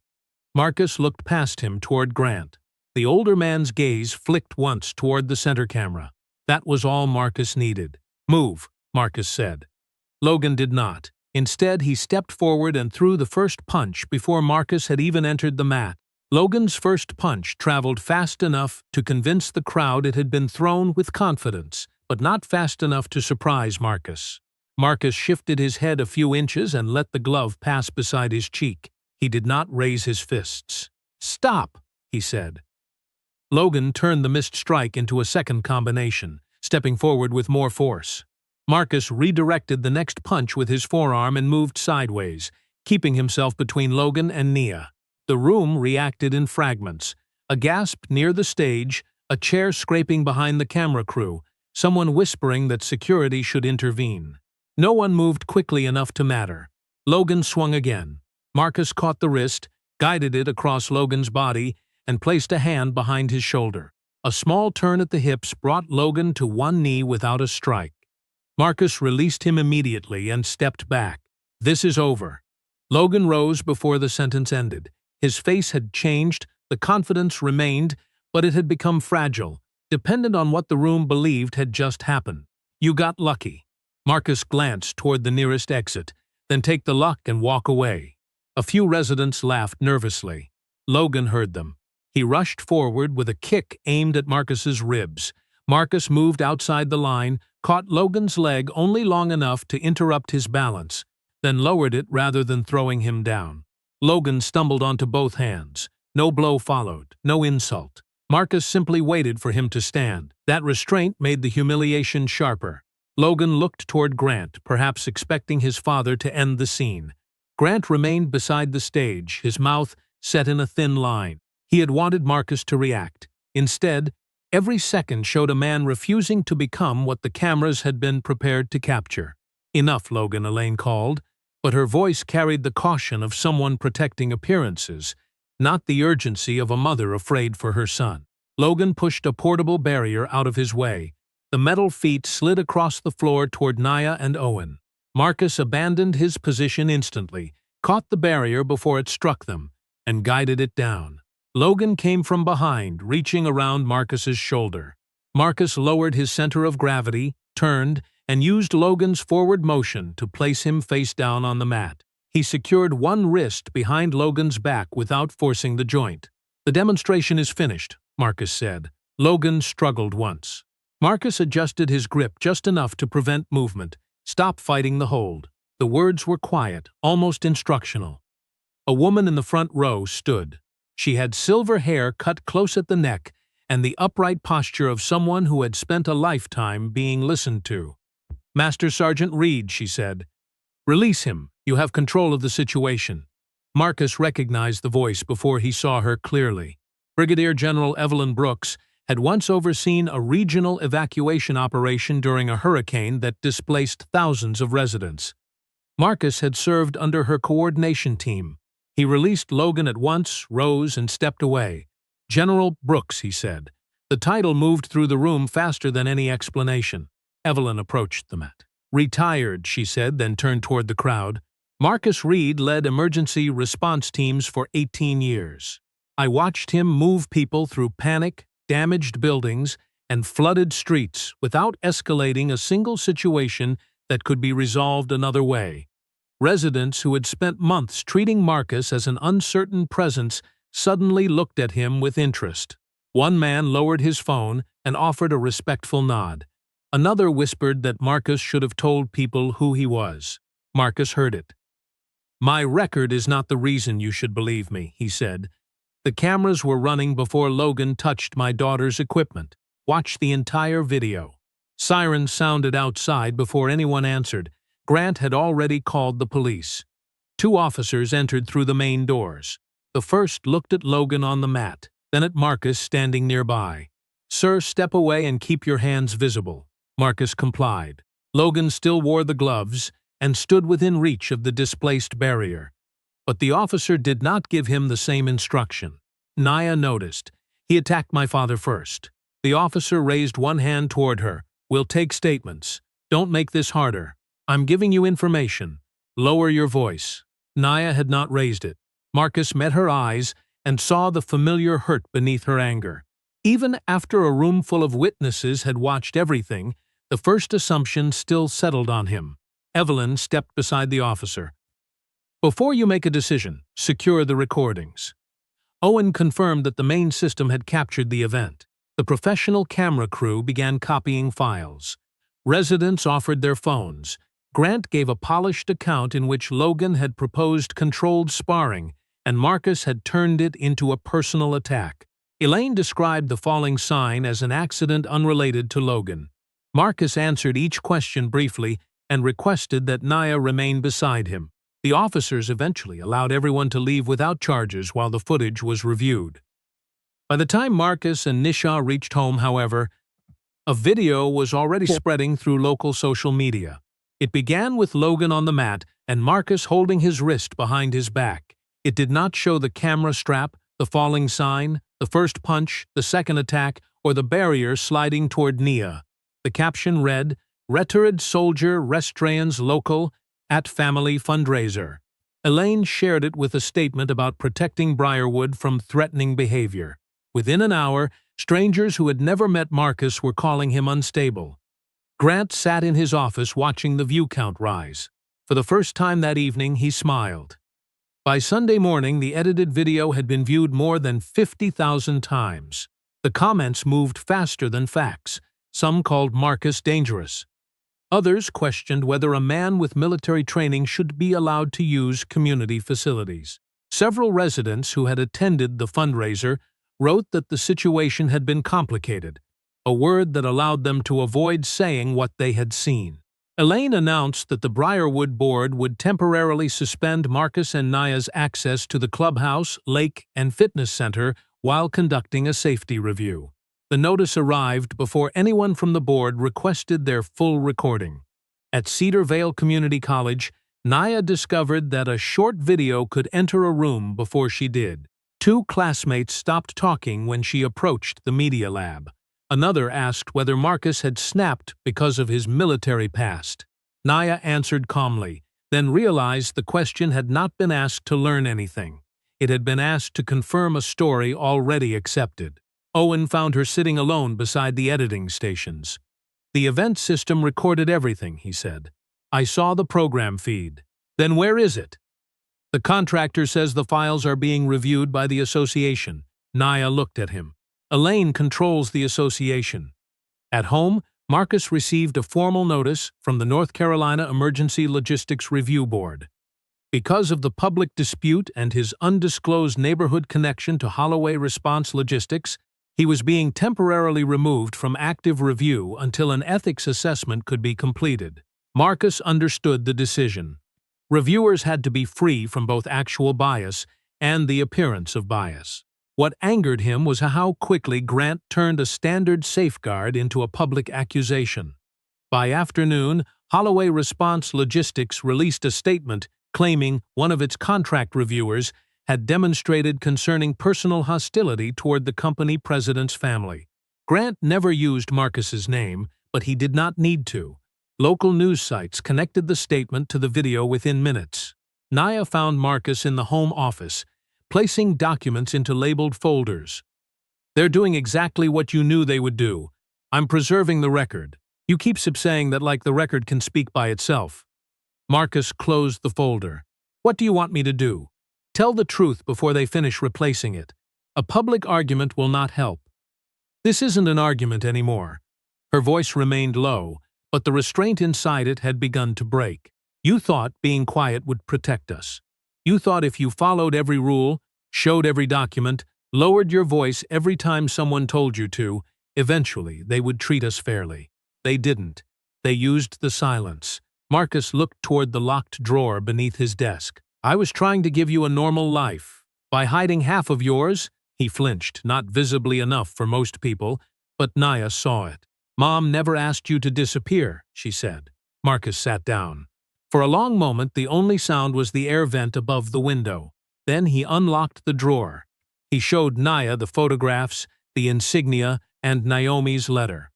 Marcus looked past him toward Grant. The older man's gaze flicked once toward the center camera. That was all Marcus needed. "Move," Marcus said. Logan did not. Instead, he stepped forward and threw the first punch before Marcus had even entered the mat. Logan's first punch traveled fast enough to convince the crowd it had been thrown with confidence, but not fast enough to surprise Marcus. Marcus shifted his head a few inches and let the glove pass beside his cheek. He did not raise his fists. "Stop," he said. Logan turned the missed strike into a second combination, stepping forward with more force. Marcus redirected the next punch with his forearm and moved sideways, keeping himself between Logan and Nia. The room reacted in fragments. A gasp near the stage, a chair scraping behind the camera crew, someone whispering that security should intervene. No one moved quickly enough to matter. Logan swung again. Marcus caught the wrist, guided it across Logan's body, and placed a hand behind his shoulder. A small turn at the hips brought Logan to one knee without a strike. Marcus released him immediately and stepped back. "This is over." Logan rose before the sentence ended. His face had changed, the confidence remained, but it had become fragile, dependent on what the room believed had just happened. "You got lucky." Marcus glanced toward the nearest exit, then take the luck and walk away. A few residents laughed nervously. Logan heard them. He rushed forward with a kick aimed at Marcus's ribs. Marcus moved outside the line, caught Logan's leg only long enough to interrupt his balance, then lowered it rather than throwing him down. Logan stumbled onto both hands. No blow followed, no insult. Marcus simply waited for him to stand. That restraint made the humiliation sharper. Logan looked toward Grant, perhaps expecting his father to end the scene. Grant remained beside the stage, his mouth set in a thin line. He had wanted Marcus to react. Instead, Every second showed a man refusing to become what the cameras had been prepared to capture. "Enough, Logan," Elaine called, but her voice carried the caution of someone protecting appearances, not the urgency of a mother afraid for her son. Logan pushed a portable barrier out of his way. The metal feet slid across the floor toward Nia and Owen. Marcus abandoned his position instantly, caught the barrier before it struck them, and guided it down. Logan came from behind, reaching around Marcus's shoulder. Marcus lowered his center of gravity, turned, and used Logan's forward motion to place him face down on the mat. He secured one wrist behind Logan's back without forcing the joint. "The demonstration is finished," Marcus said. Logan struggled once. Marcus adjusted his grip just enough to prevent movement. "Stop fighting the hold." The words were quiet, almost instructional. A woman in the front row stood. She had silver hair cut close at the neck and the upright posture of someone who had spent a lifetime being listened to. "Master Sergeant Reed," she said. "Release him. You have control of the situation." Marcus recognized the voice before he saw her clearly. Brigadier General Evelyn Brooks had once overseen a regional evacuation operation during a hurricane that displaced thousands of residents. Marcus had served under her coordination team. He released Logan at once, rose, and stepped away. "General Brooks," he said. The title moved through the room faster than any explanation. Evelyn approached the mat. "Retired," she said, then turned toward the crowd. "Marcus Reed led emergency response teams for 18 years. I watched him move people through panic, damaged buildings, and flooded streets without escalating a single situation that could be resolved another way." Residents who had spent months treating Marcus as an uncertain presence suddenly looked at him with interest. One man lowered his phone and offered a respectful nod. Another whispered that Marcus should have told people who he was. Marcus heard it. "My record is not the reason you should believe me," he said. "The cameras were running before Logan touched my daughter's equipment. Watch the entire video." Sirens sounded outside before anyone answered. Grant had already called the police. Two officers entered through the main doors. The first looked at Logan on the mat, then at Marcus standing nearby. "Sir, step away and keep your hands visible." Marcus complied. Logan still wore the gloves and stood within reach of the displaced barrier. But the officer did not give him the same instruction. Nia noticed. "He attacked my father first." The officer raised one hand toward her. "We'll take statements. Don't make this harder. I'm giving you information. Lower your voice." Nia had not raised it. Marcus met her eyes and saw the familiar hurt beneath her anger. Even after a room full of witnesses had watched everything, the first assumption still settled on him. Evelyn stepped beside the officer. "Before you make a decision, secure the recordings." Owen confirmed that the main system had captured the event. The professional camera crew began copying files. Residents offered their phones. Grant gave a polished account in which Logan had proposed controlled sparring, and Marcus had turned it into a personal attack. Elaine described the falling sign as an accident unrelated to Logan. Marcus answered each question briefly and requested that Nia remain beside him. The officers eventually allowed everyone to leave without charges while the footage was reviewed. By the time Marcus and Nisha reached home, however, a video was already spreading through local social media. It began with Logan on the mat and Marcus holding his wrist behind his back. It did not show the camera strap, the falling sign, the first punch, the second attack, or the barrier sliding toward Nia. The caption read, "Retired Soldier Restrains Local at Family Fundraiser." Elaine shared it with a statement about protecting Briarwood from threatening behavior. Within an hour, strangers who had never met Marcus were calling him unstable. Grant sat in his office watching the view count rise. For the first time that evening, he smiled. By Sunday morning, the edited video had been viewed more than 50,000 times. The comments moved faster than facts. Some called Marcus dangerous. Others questioned whether a man with military training should be allowed to use community facilities. Several residents who had attended the fundraiser wrote that the situation had been complicated, a word that allowed them to avoid saying what they had seen. Elaine announced that the Briarwood board would temporarily suspend Marcus and Nia's access to the clubhouse, lake, and fitness center while conducting a safety review. The notice arrived before anyone from the board requested their full recording. At Cedar Vale Community College, Naya discovered that a short video could enter a room before she did. Two classmates stopped talking when she approached the media lab. Another asked whether Marcus had snapped because of his military past. Naya answered calmly, then realized the question had not been asked to learn anything. It had been asked to confirm a story already accepted. Owen found her sitting alone beside the editing stations. "The event system recorded everything," he said. "I saw the program feed." "Then where is it?" "The contractor says the files are being reviewed by the association." Naya looked at him. "Elaine controls the association." At home, Marcus received a formal notice from the North Carolina Emergency Logistics Review Board. Because of the public dispute and his undisclosed neighborhood connection to Holloway Response Logistics, he was being temporarily removed from active review until an ethics assessment could be completed. Marcus understood the decision. Reviewers had to be free from both actual bias and the appearance of bias. What angered him was how quickly Grant turned a standard safeguard into a public accusation. By afternoon, Holloway Response Logistics released a statement claiming one of its contract reviewers had demonstrated concerning personal hostility toward the company president's family. Grant never used Marcus's name, but he did not need to. Local news sites connected the statement to the video within minutes. Naya found Marcus in the home office, placing documents into labeled folders. "They're doing exactly what you knew they would do. I'm preserving the record. You keep saying that like the record can speak by itself." Marcus closed the folder. "What do you want me to do? Tell the truth before they finish replacing it. A public argument will not help." "This isn't an argument anymore." Her voice remained low, but the restraint inside it had begun to break. "You thought being quiet would protect us. You thought if you followed every rule, showed every document, lowered your voice every time someone told you to, eventually they would treat us fairly. They didn't. They used the silence." Marcus looked toward the locked drawer beneath his desk. "I was trying to give you a normal life. By hiding half of yours," he flinched, not visibly enough for most people, but Naya saw it. "Mom never asked you to disappear," she said. Marcus sat down. For a long moment, the only sound was the air vent above the window. Then he unlocked the drawer. He showed Naya the photographs, the insignia, and Naomi's letter.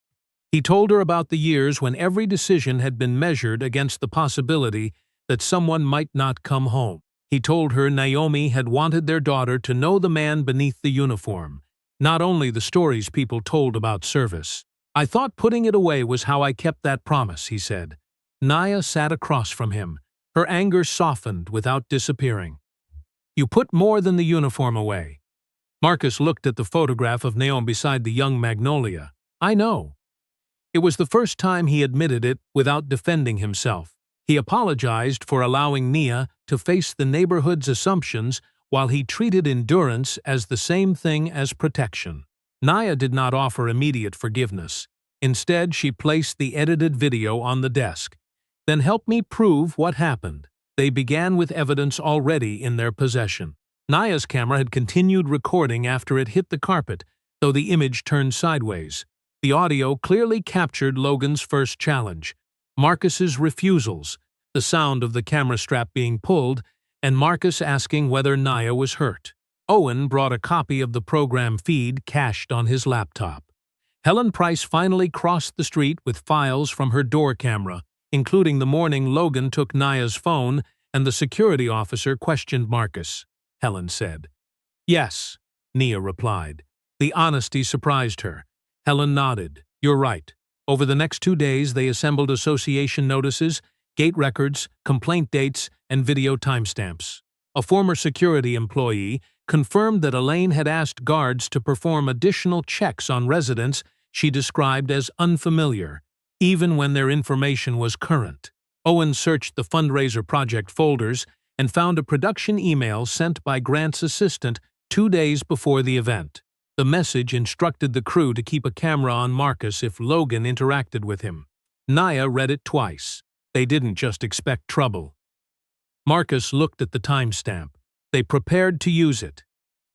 He told her about the years when every decision had been measured against the possibility that someone might not come home. He told her Naomi had wanted their daughter to know the man beneath the uniform, not only the stories people told about service. "I thought putting it away was how I kept that promise," he said. Naya sat across from him. Her anger softened without disappearing. "You put more than the uniform away." Marcus looked at the photograph of Naomi beside the young magnolia. "I know." It was the first time he admitted it without defending himself. He apologized for allowing Nia to face the neighborhood's assumptions while he treated endurance as the same thing as protection. Naya did not offer immediate forgiveness. Instead, she placed the edited video on the desk. "Then help me prove what happened." They began with evidence already in their possession. Naya's camera had continued recording after it hit the carpet, though the image turned sideways. The audio clearly captured Logan's first challenge, Marcus's refusals, the sound of the camera strap being pulled, and Marcus asking whether Naya was hurt. Owen brought a copy of the program feed cached on his laptop. Helen Price finally crossed the street with files from her door camera, including the morning Logan took Naya's phone and the security officer questioned Marcus. Helen said. "Yes," Nia replied. The honesty surprised her. Helen nodded. "You're right." Over the next 2 days, they assembled association notices, gate records, complaint dates, and video timestamps. A former security employee confirmed that Elaine had asked guards to perform additional checks on residents she described as unfamiliar, even when their information was current. Owen searched the fundraiser project folders and found a production email sent by Grant's assistant 2 days before the event. The message instructed the crew to keep a camera on Marcus if Logan interacted with him. Nia read it twice. They didn't just expect trouble. Marcus looked at the timestamp. They prepared to use it.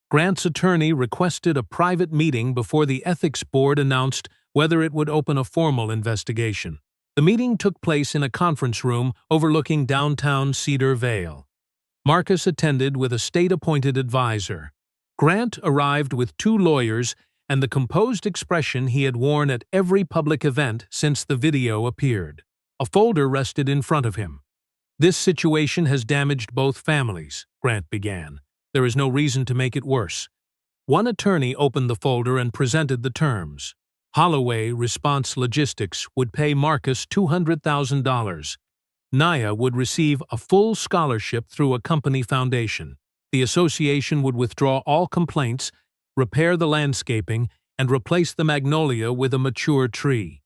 Grant's attorney requested a private meeting before the ethics board announced whether it would open a formal investigation. The meeting took place in a conference room overlooking downtown Cedar Vale. Marcus attended with a state-appointed advisor. Grant arrived with 2 lawyers and the composed expression he had worn at every public event since the video appeared. A folder rested in front of him. "This situation has damaged both families," Grant began. "There is no reason to make it worse." One attorney opened the folder and presented the terms. Holloway Response Logistics would pay Marcus $200,000. Naya would receive a full scholarship through a company foundation. The association would withdraw all complaints, repair the landscaping, and replace the magnolia with a mature tree.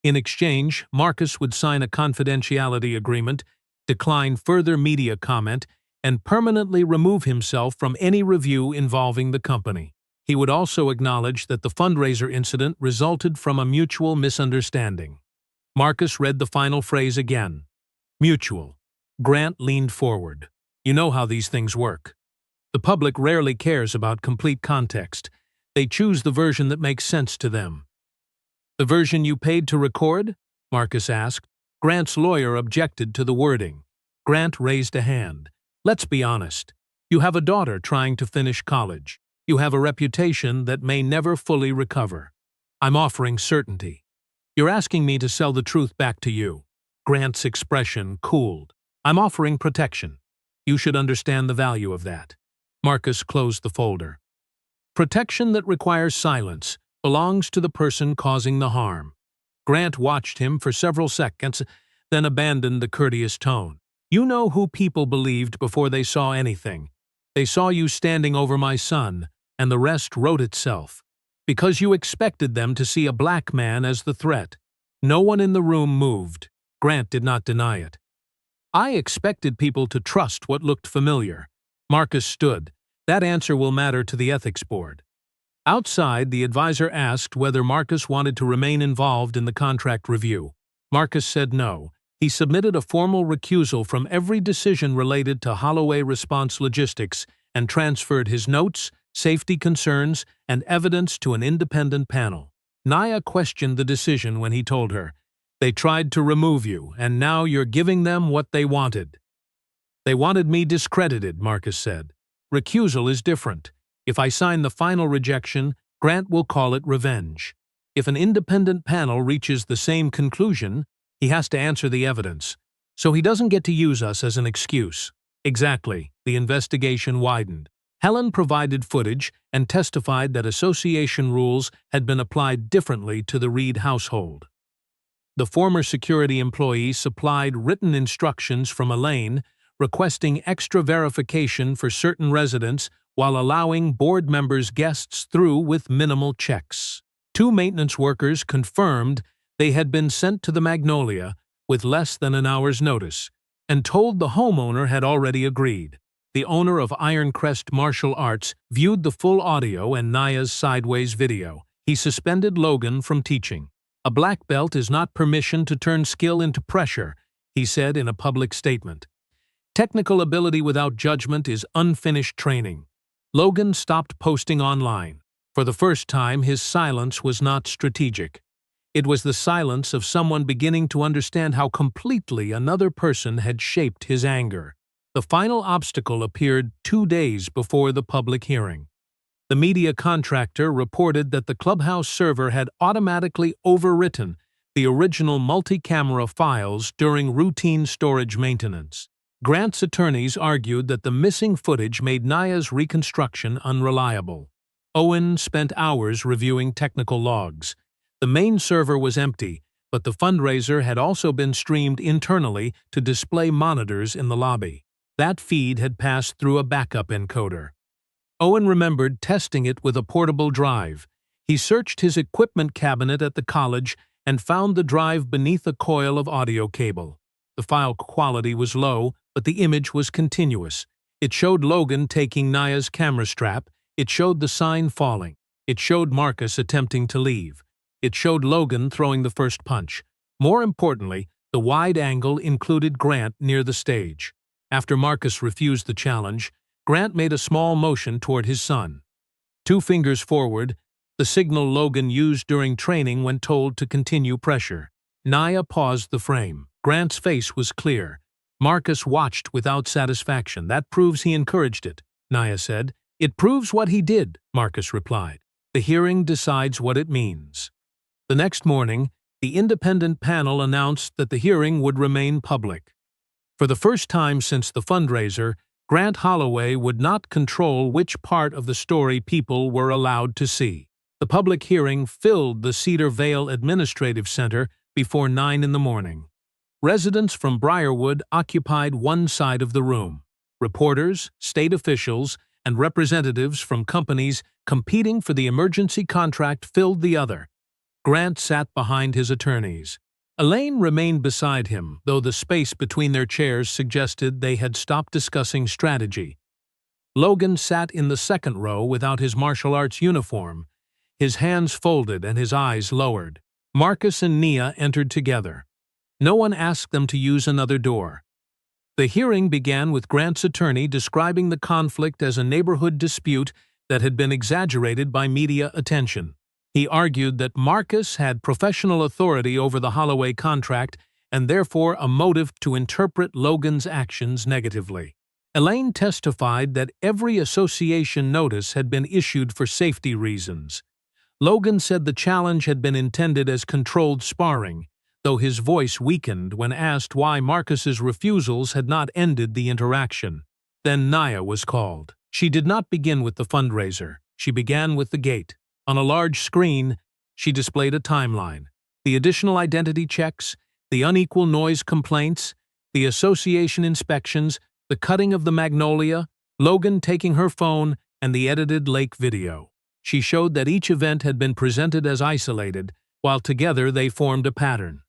In exchange, Marcus would sign a confidentiality agreement, decline further media comment, and permanently remove himself from any review involving the company. He would also acknowledge that the fundraiser incident resulted from a mutual misunderstanding. Marcus read the final phrase again. Mutual. Grant leaned forward. "You know how these things work. The public rarely cares about complete context. They choose the version that makes sense to them." "The version you paid to record?" Marcus asked. Grant's lawyer objected to the wording. Grant raised a hand. "Let's be honest. You have a daughter trying to finish college. You have a reputation that may never fully recover. I'm offering certainty. You're asking me to sell the truth back to you." Grant's expression cooled. "I'm offering protection. You should understand the value of that." Marcus closed the folder. "Protection that requires silence belongs to the person causing the harm." Grant watched him for several seconds, then abandoned the courteous tone. "You know who people believed before they saw anything. They saw you standing over my son, and the rest wrote itself. Because you expected them to see a black man as the threat." No one in the room moved. Grant did not deny it. "I expected people to trust what looked familiar." Marcus stood. "That answer will matter to the ethics board." Outside, the advisor asked whether Marcus wanted to remain involved in the contract review. Marcus said no. He submitted a formal recusal from every decision related to Holloway Response Logistics and transferred his notes, safety concerns, and evidence to an independent panel. Naya questioned the decision when he told her, "They tried to remove you, and now you're giving them what they wanted." "They wanted me discredited," Marcus said. "Recusal is different. If I sign the final rejection, Grant will call it revenge. If an independent panel reaches the same conclusion, he has to answer the evidence. So he doesn't get to use us as an excuse." Exactly. The investigation widened. Helen provided footage and testified that association rules had been applied differently to the Reed household. The former security employee supplied written instructions from Elaine, requesting extra verification for certain residents while allowing board members' guests through with minimal checks. 2 maintenance workers confirmed they had been sent to the Magnolia with less than an hour's notice, and told the homeowner had already agreed. The owner of Ironcrest Martial Arts viewed the full audio and Naya's sideways video. He suspended Logan from teaching. "A black belt is not permission to turn skill into pressure," he said in a public statement. "Technical ability without judgment is unfinished training." Logan stopped posting online. For the first time, his silence was not strategic. It was the silence of someone beginning to understand how completely another person had shaped his anger. The final obstacle appeared 2 days before the public hearing. The media contractor reported that the clubhouse server had automatically overwritten the original multi-camera files during routine storage maintenance. Grant's attorneys argued that the missing footage made Naya's reconstruction unreliable. Owen spent hours reviewing technical logs. The main server was empty, but the fundraiser had also been streamed internally to display monitors in the lobby. That feed had passed through a backup encoder. Owen remembered testing it with a portable drive. He searched his equipment cabinet at the college and found the drive beneath a coil of audio cable. The file quality was low, but the image was continuous. It showed Logan taking Naya's camera strap. It showed the sign falling. It showed Marcus attempting to leave. It showed Logan throwing the first punch. More importantly, the wide angle included Grant near the stage. After Marcus refused the challenge, Grant made a small motion toward his son. 2 fingers forward, the signal Logan used during training when told to continue pressure. Nia paused the frame. Grant's face was clear. Marcus watched without satisfaction. "That proves he encouraged it," Nia said. "It proves what he did," Marcus replied. "The hearing decides what it means." The next morning, the independent panel announced that the hearing would remain public. For the first time since the fundraiser, Grant Holloway would not control which part of the story people were allowed to see. The public hearing filled the Cedar Vale Administrative Center before 9 in the morning. Residents from Briarwood occupied one side of the room. Reporters, state officials, and representatives from companies competing for the emergency contract filled the other. Grant sat behind his attorneys. Elaine remained beside him, though the space between their chairs suggested they had stopped discussing strategy. Logan sat in the second row without his martial arts uniform, his hands folded and his eyes lowered. Marcus and Nia entered together. No one asked them to use another door. The hearing began with Grant's attorney describing the conflict as a neighborhood dispute that had been exaggerated by media attention. He argued that Marcus had professional authority over the Holloway contract and therefore a motive to interpret Logan's actions negatively. Elaine testified that every association notice had been issued for safety reasons. Logan said the challenge had been intended as controlled sparring, though his voice weakened when asked why Marcus's refusals had not ended the interaction. Then Nia was called. She did not begin with the fundraiser. She began with the gate. On a large screen, she displayed a timeline. The additional identity checks, the unequal noise complaints, the association inspections, the cutting of the magnolia, Logan taking her phone, and the edited lake video. She showed that each event had been presented as isolated, while together they formed a pattern.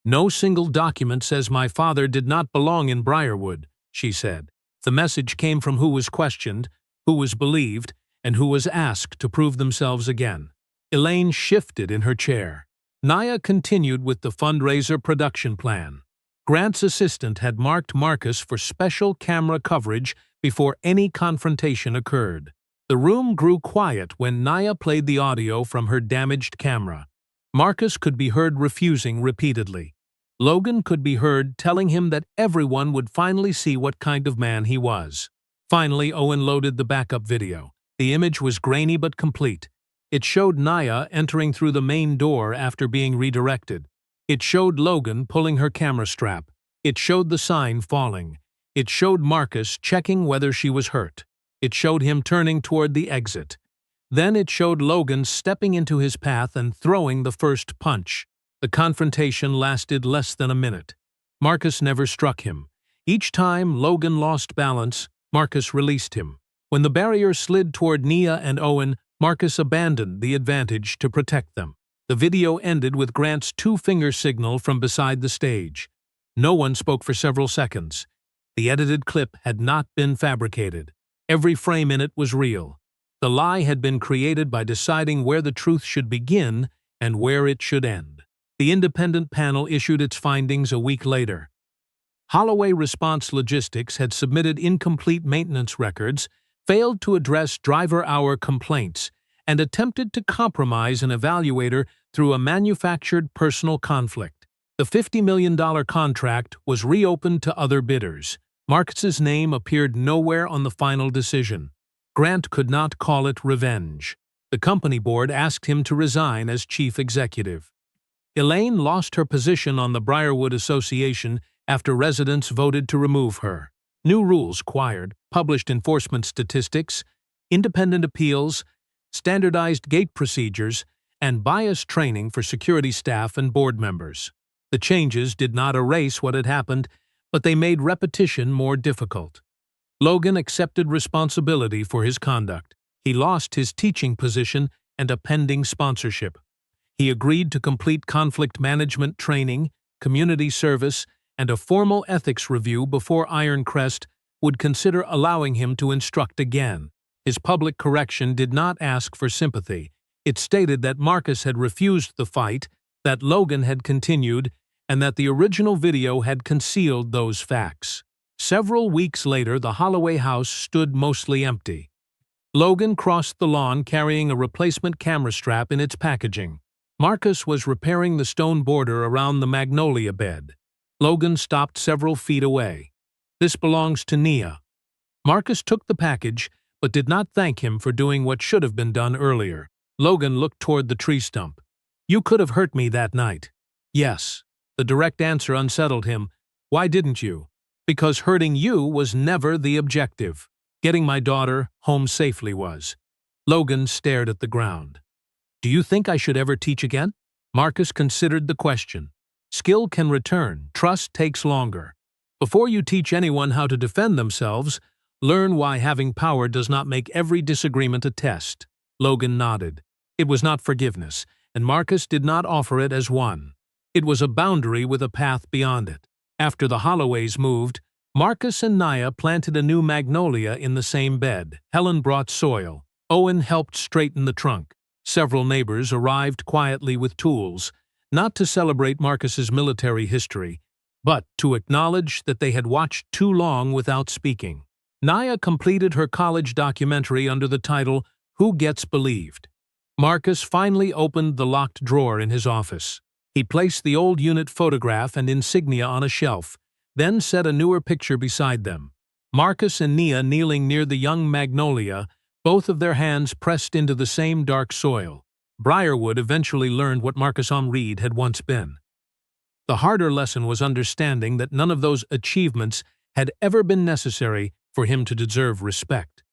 "No single document says my father did not belong in Briarwood," she said. The message came from who was questioned, who was believed, and who was asked to prove themselves again. Elaine shifted in her chair. Nia continued with the fundraiser production plan. Grant's assistant had marked Marcus for special camera coverage before any confrontation occurred. The room grew quiet when Nia played the audio from her damaged camera. Marcus could be heard refusing repeatedly. Logan could be heard telling him that everyone would finally see what kind of man he was. Finally, Owen loaded the backup video. The image was grainy but complete. It showed Nia entering through the main door after being redirected. It showed Logan pulling her camera strap. It showed the sign falling. It showed Marcus checking whether she was hurt. It showed him turning toward the exit. Then it showed Logan stepping into his path and throwing the first punch. The confrontation lasted less than a minute. Marcus never struck him. Each time Logan lost balance, Marcus released him. When the barrier slid toward Nia and Owen, Marcus abandoned the advantage to protect them. The video ended with Grant's 2-finger signal from beside the stage. No one spoke for several seconds. The edited clip had not been fabricated. Every frame in it was real. The lie had been created by deciding where the truth should begin and where it should end. The independent panel issued its findings a week later. Holloway Response Logistics had submitted incomplete maintenance records, failed to address driver-hour complaints, and attempted to compromise an evaluator through a manufactured personal conflict. The $50 million contract was reopened to other bidders. Marcus's name appeared nowhere on the final decision. Grant could not call it revenge. The company board asked him to resign as chief executive. Elaine lost her position on the Briarwood Association after residents voted to remove her. New rules required published enforcement statistics, independent appeals, standardized gate procedures, and bias training for security staff and board members. The changes did not erase what had happened, but they made repetition more difficult. Logan accepted responsibility for his conduct. He lost his teaching position and a pending sponsorship. He agreed to complete conflict management training, community service, and a formal ethics review before Ironcrest would consider allowing him to instruct again. His public correction did not ask for sympathy. It stated that Marcus had refused the fight, that Logan had continued, and that the original video had concealed those facts. Several weeks later, the Holloway house stood mostly empty. Logan crossed the lawn carrying a replacement camera strap in its packaging. Marcus was repairing the stone border around the magnolia bed. Logan stopped several feet away. "This belongs to Nia." Marcus took the package, but did not thank him for doing what should have been done earlier. Logan looked toward the tree stump. "You could have hurt me that night." "Yes." The direct answer unsettled him. "Why didn't you?" "Because hurting you was never the objective. Getting my daughter home safely was." Logan stared at the ground. "Do you think I should ever teach again?" Marcus considered the question. "Skill can return, trust takes longer. Before you teach anyone how to defend themselves, learn why having power does not make every disagreement a test." Logan nodded. It was not forgiveness, and Marcus did not offer it as one. It was a boundary with a path beyond it. After the Holloways moved, Marcus and Nia planted a new magnolia in the same bed. Helen brought soil. Owen helped straighten the trunk. Several neighbors arrived quietly with tools, not to celebrate Marcus's military history, but to acknowledge that they had watched too long without speaking. Nia completed her college documentary under the title "Who Gets Believed?" Marcus finally opened the locked drawer in his office. He placed the old unit photograph and insignia on a shelf, then set a newer picture beside them. Marcus and Nia kneeling near the young magnolia, both of their hands pressed into the same dark soil. Briarwood eventually learned what Marcus Reed had once been. The harder lesson was understanding that none of those achievements had ever been necessary for him to deserve respect.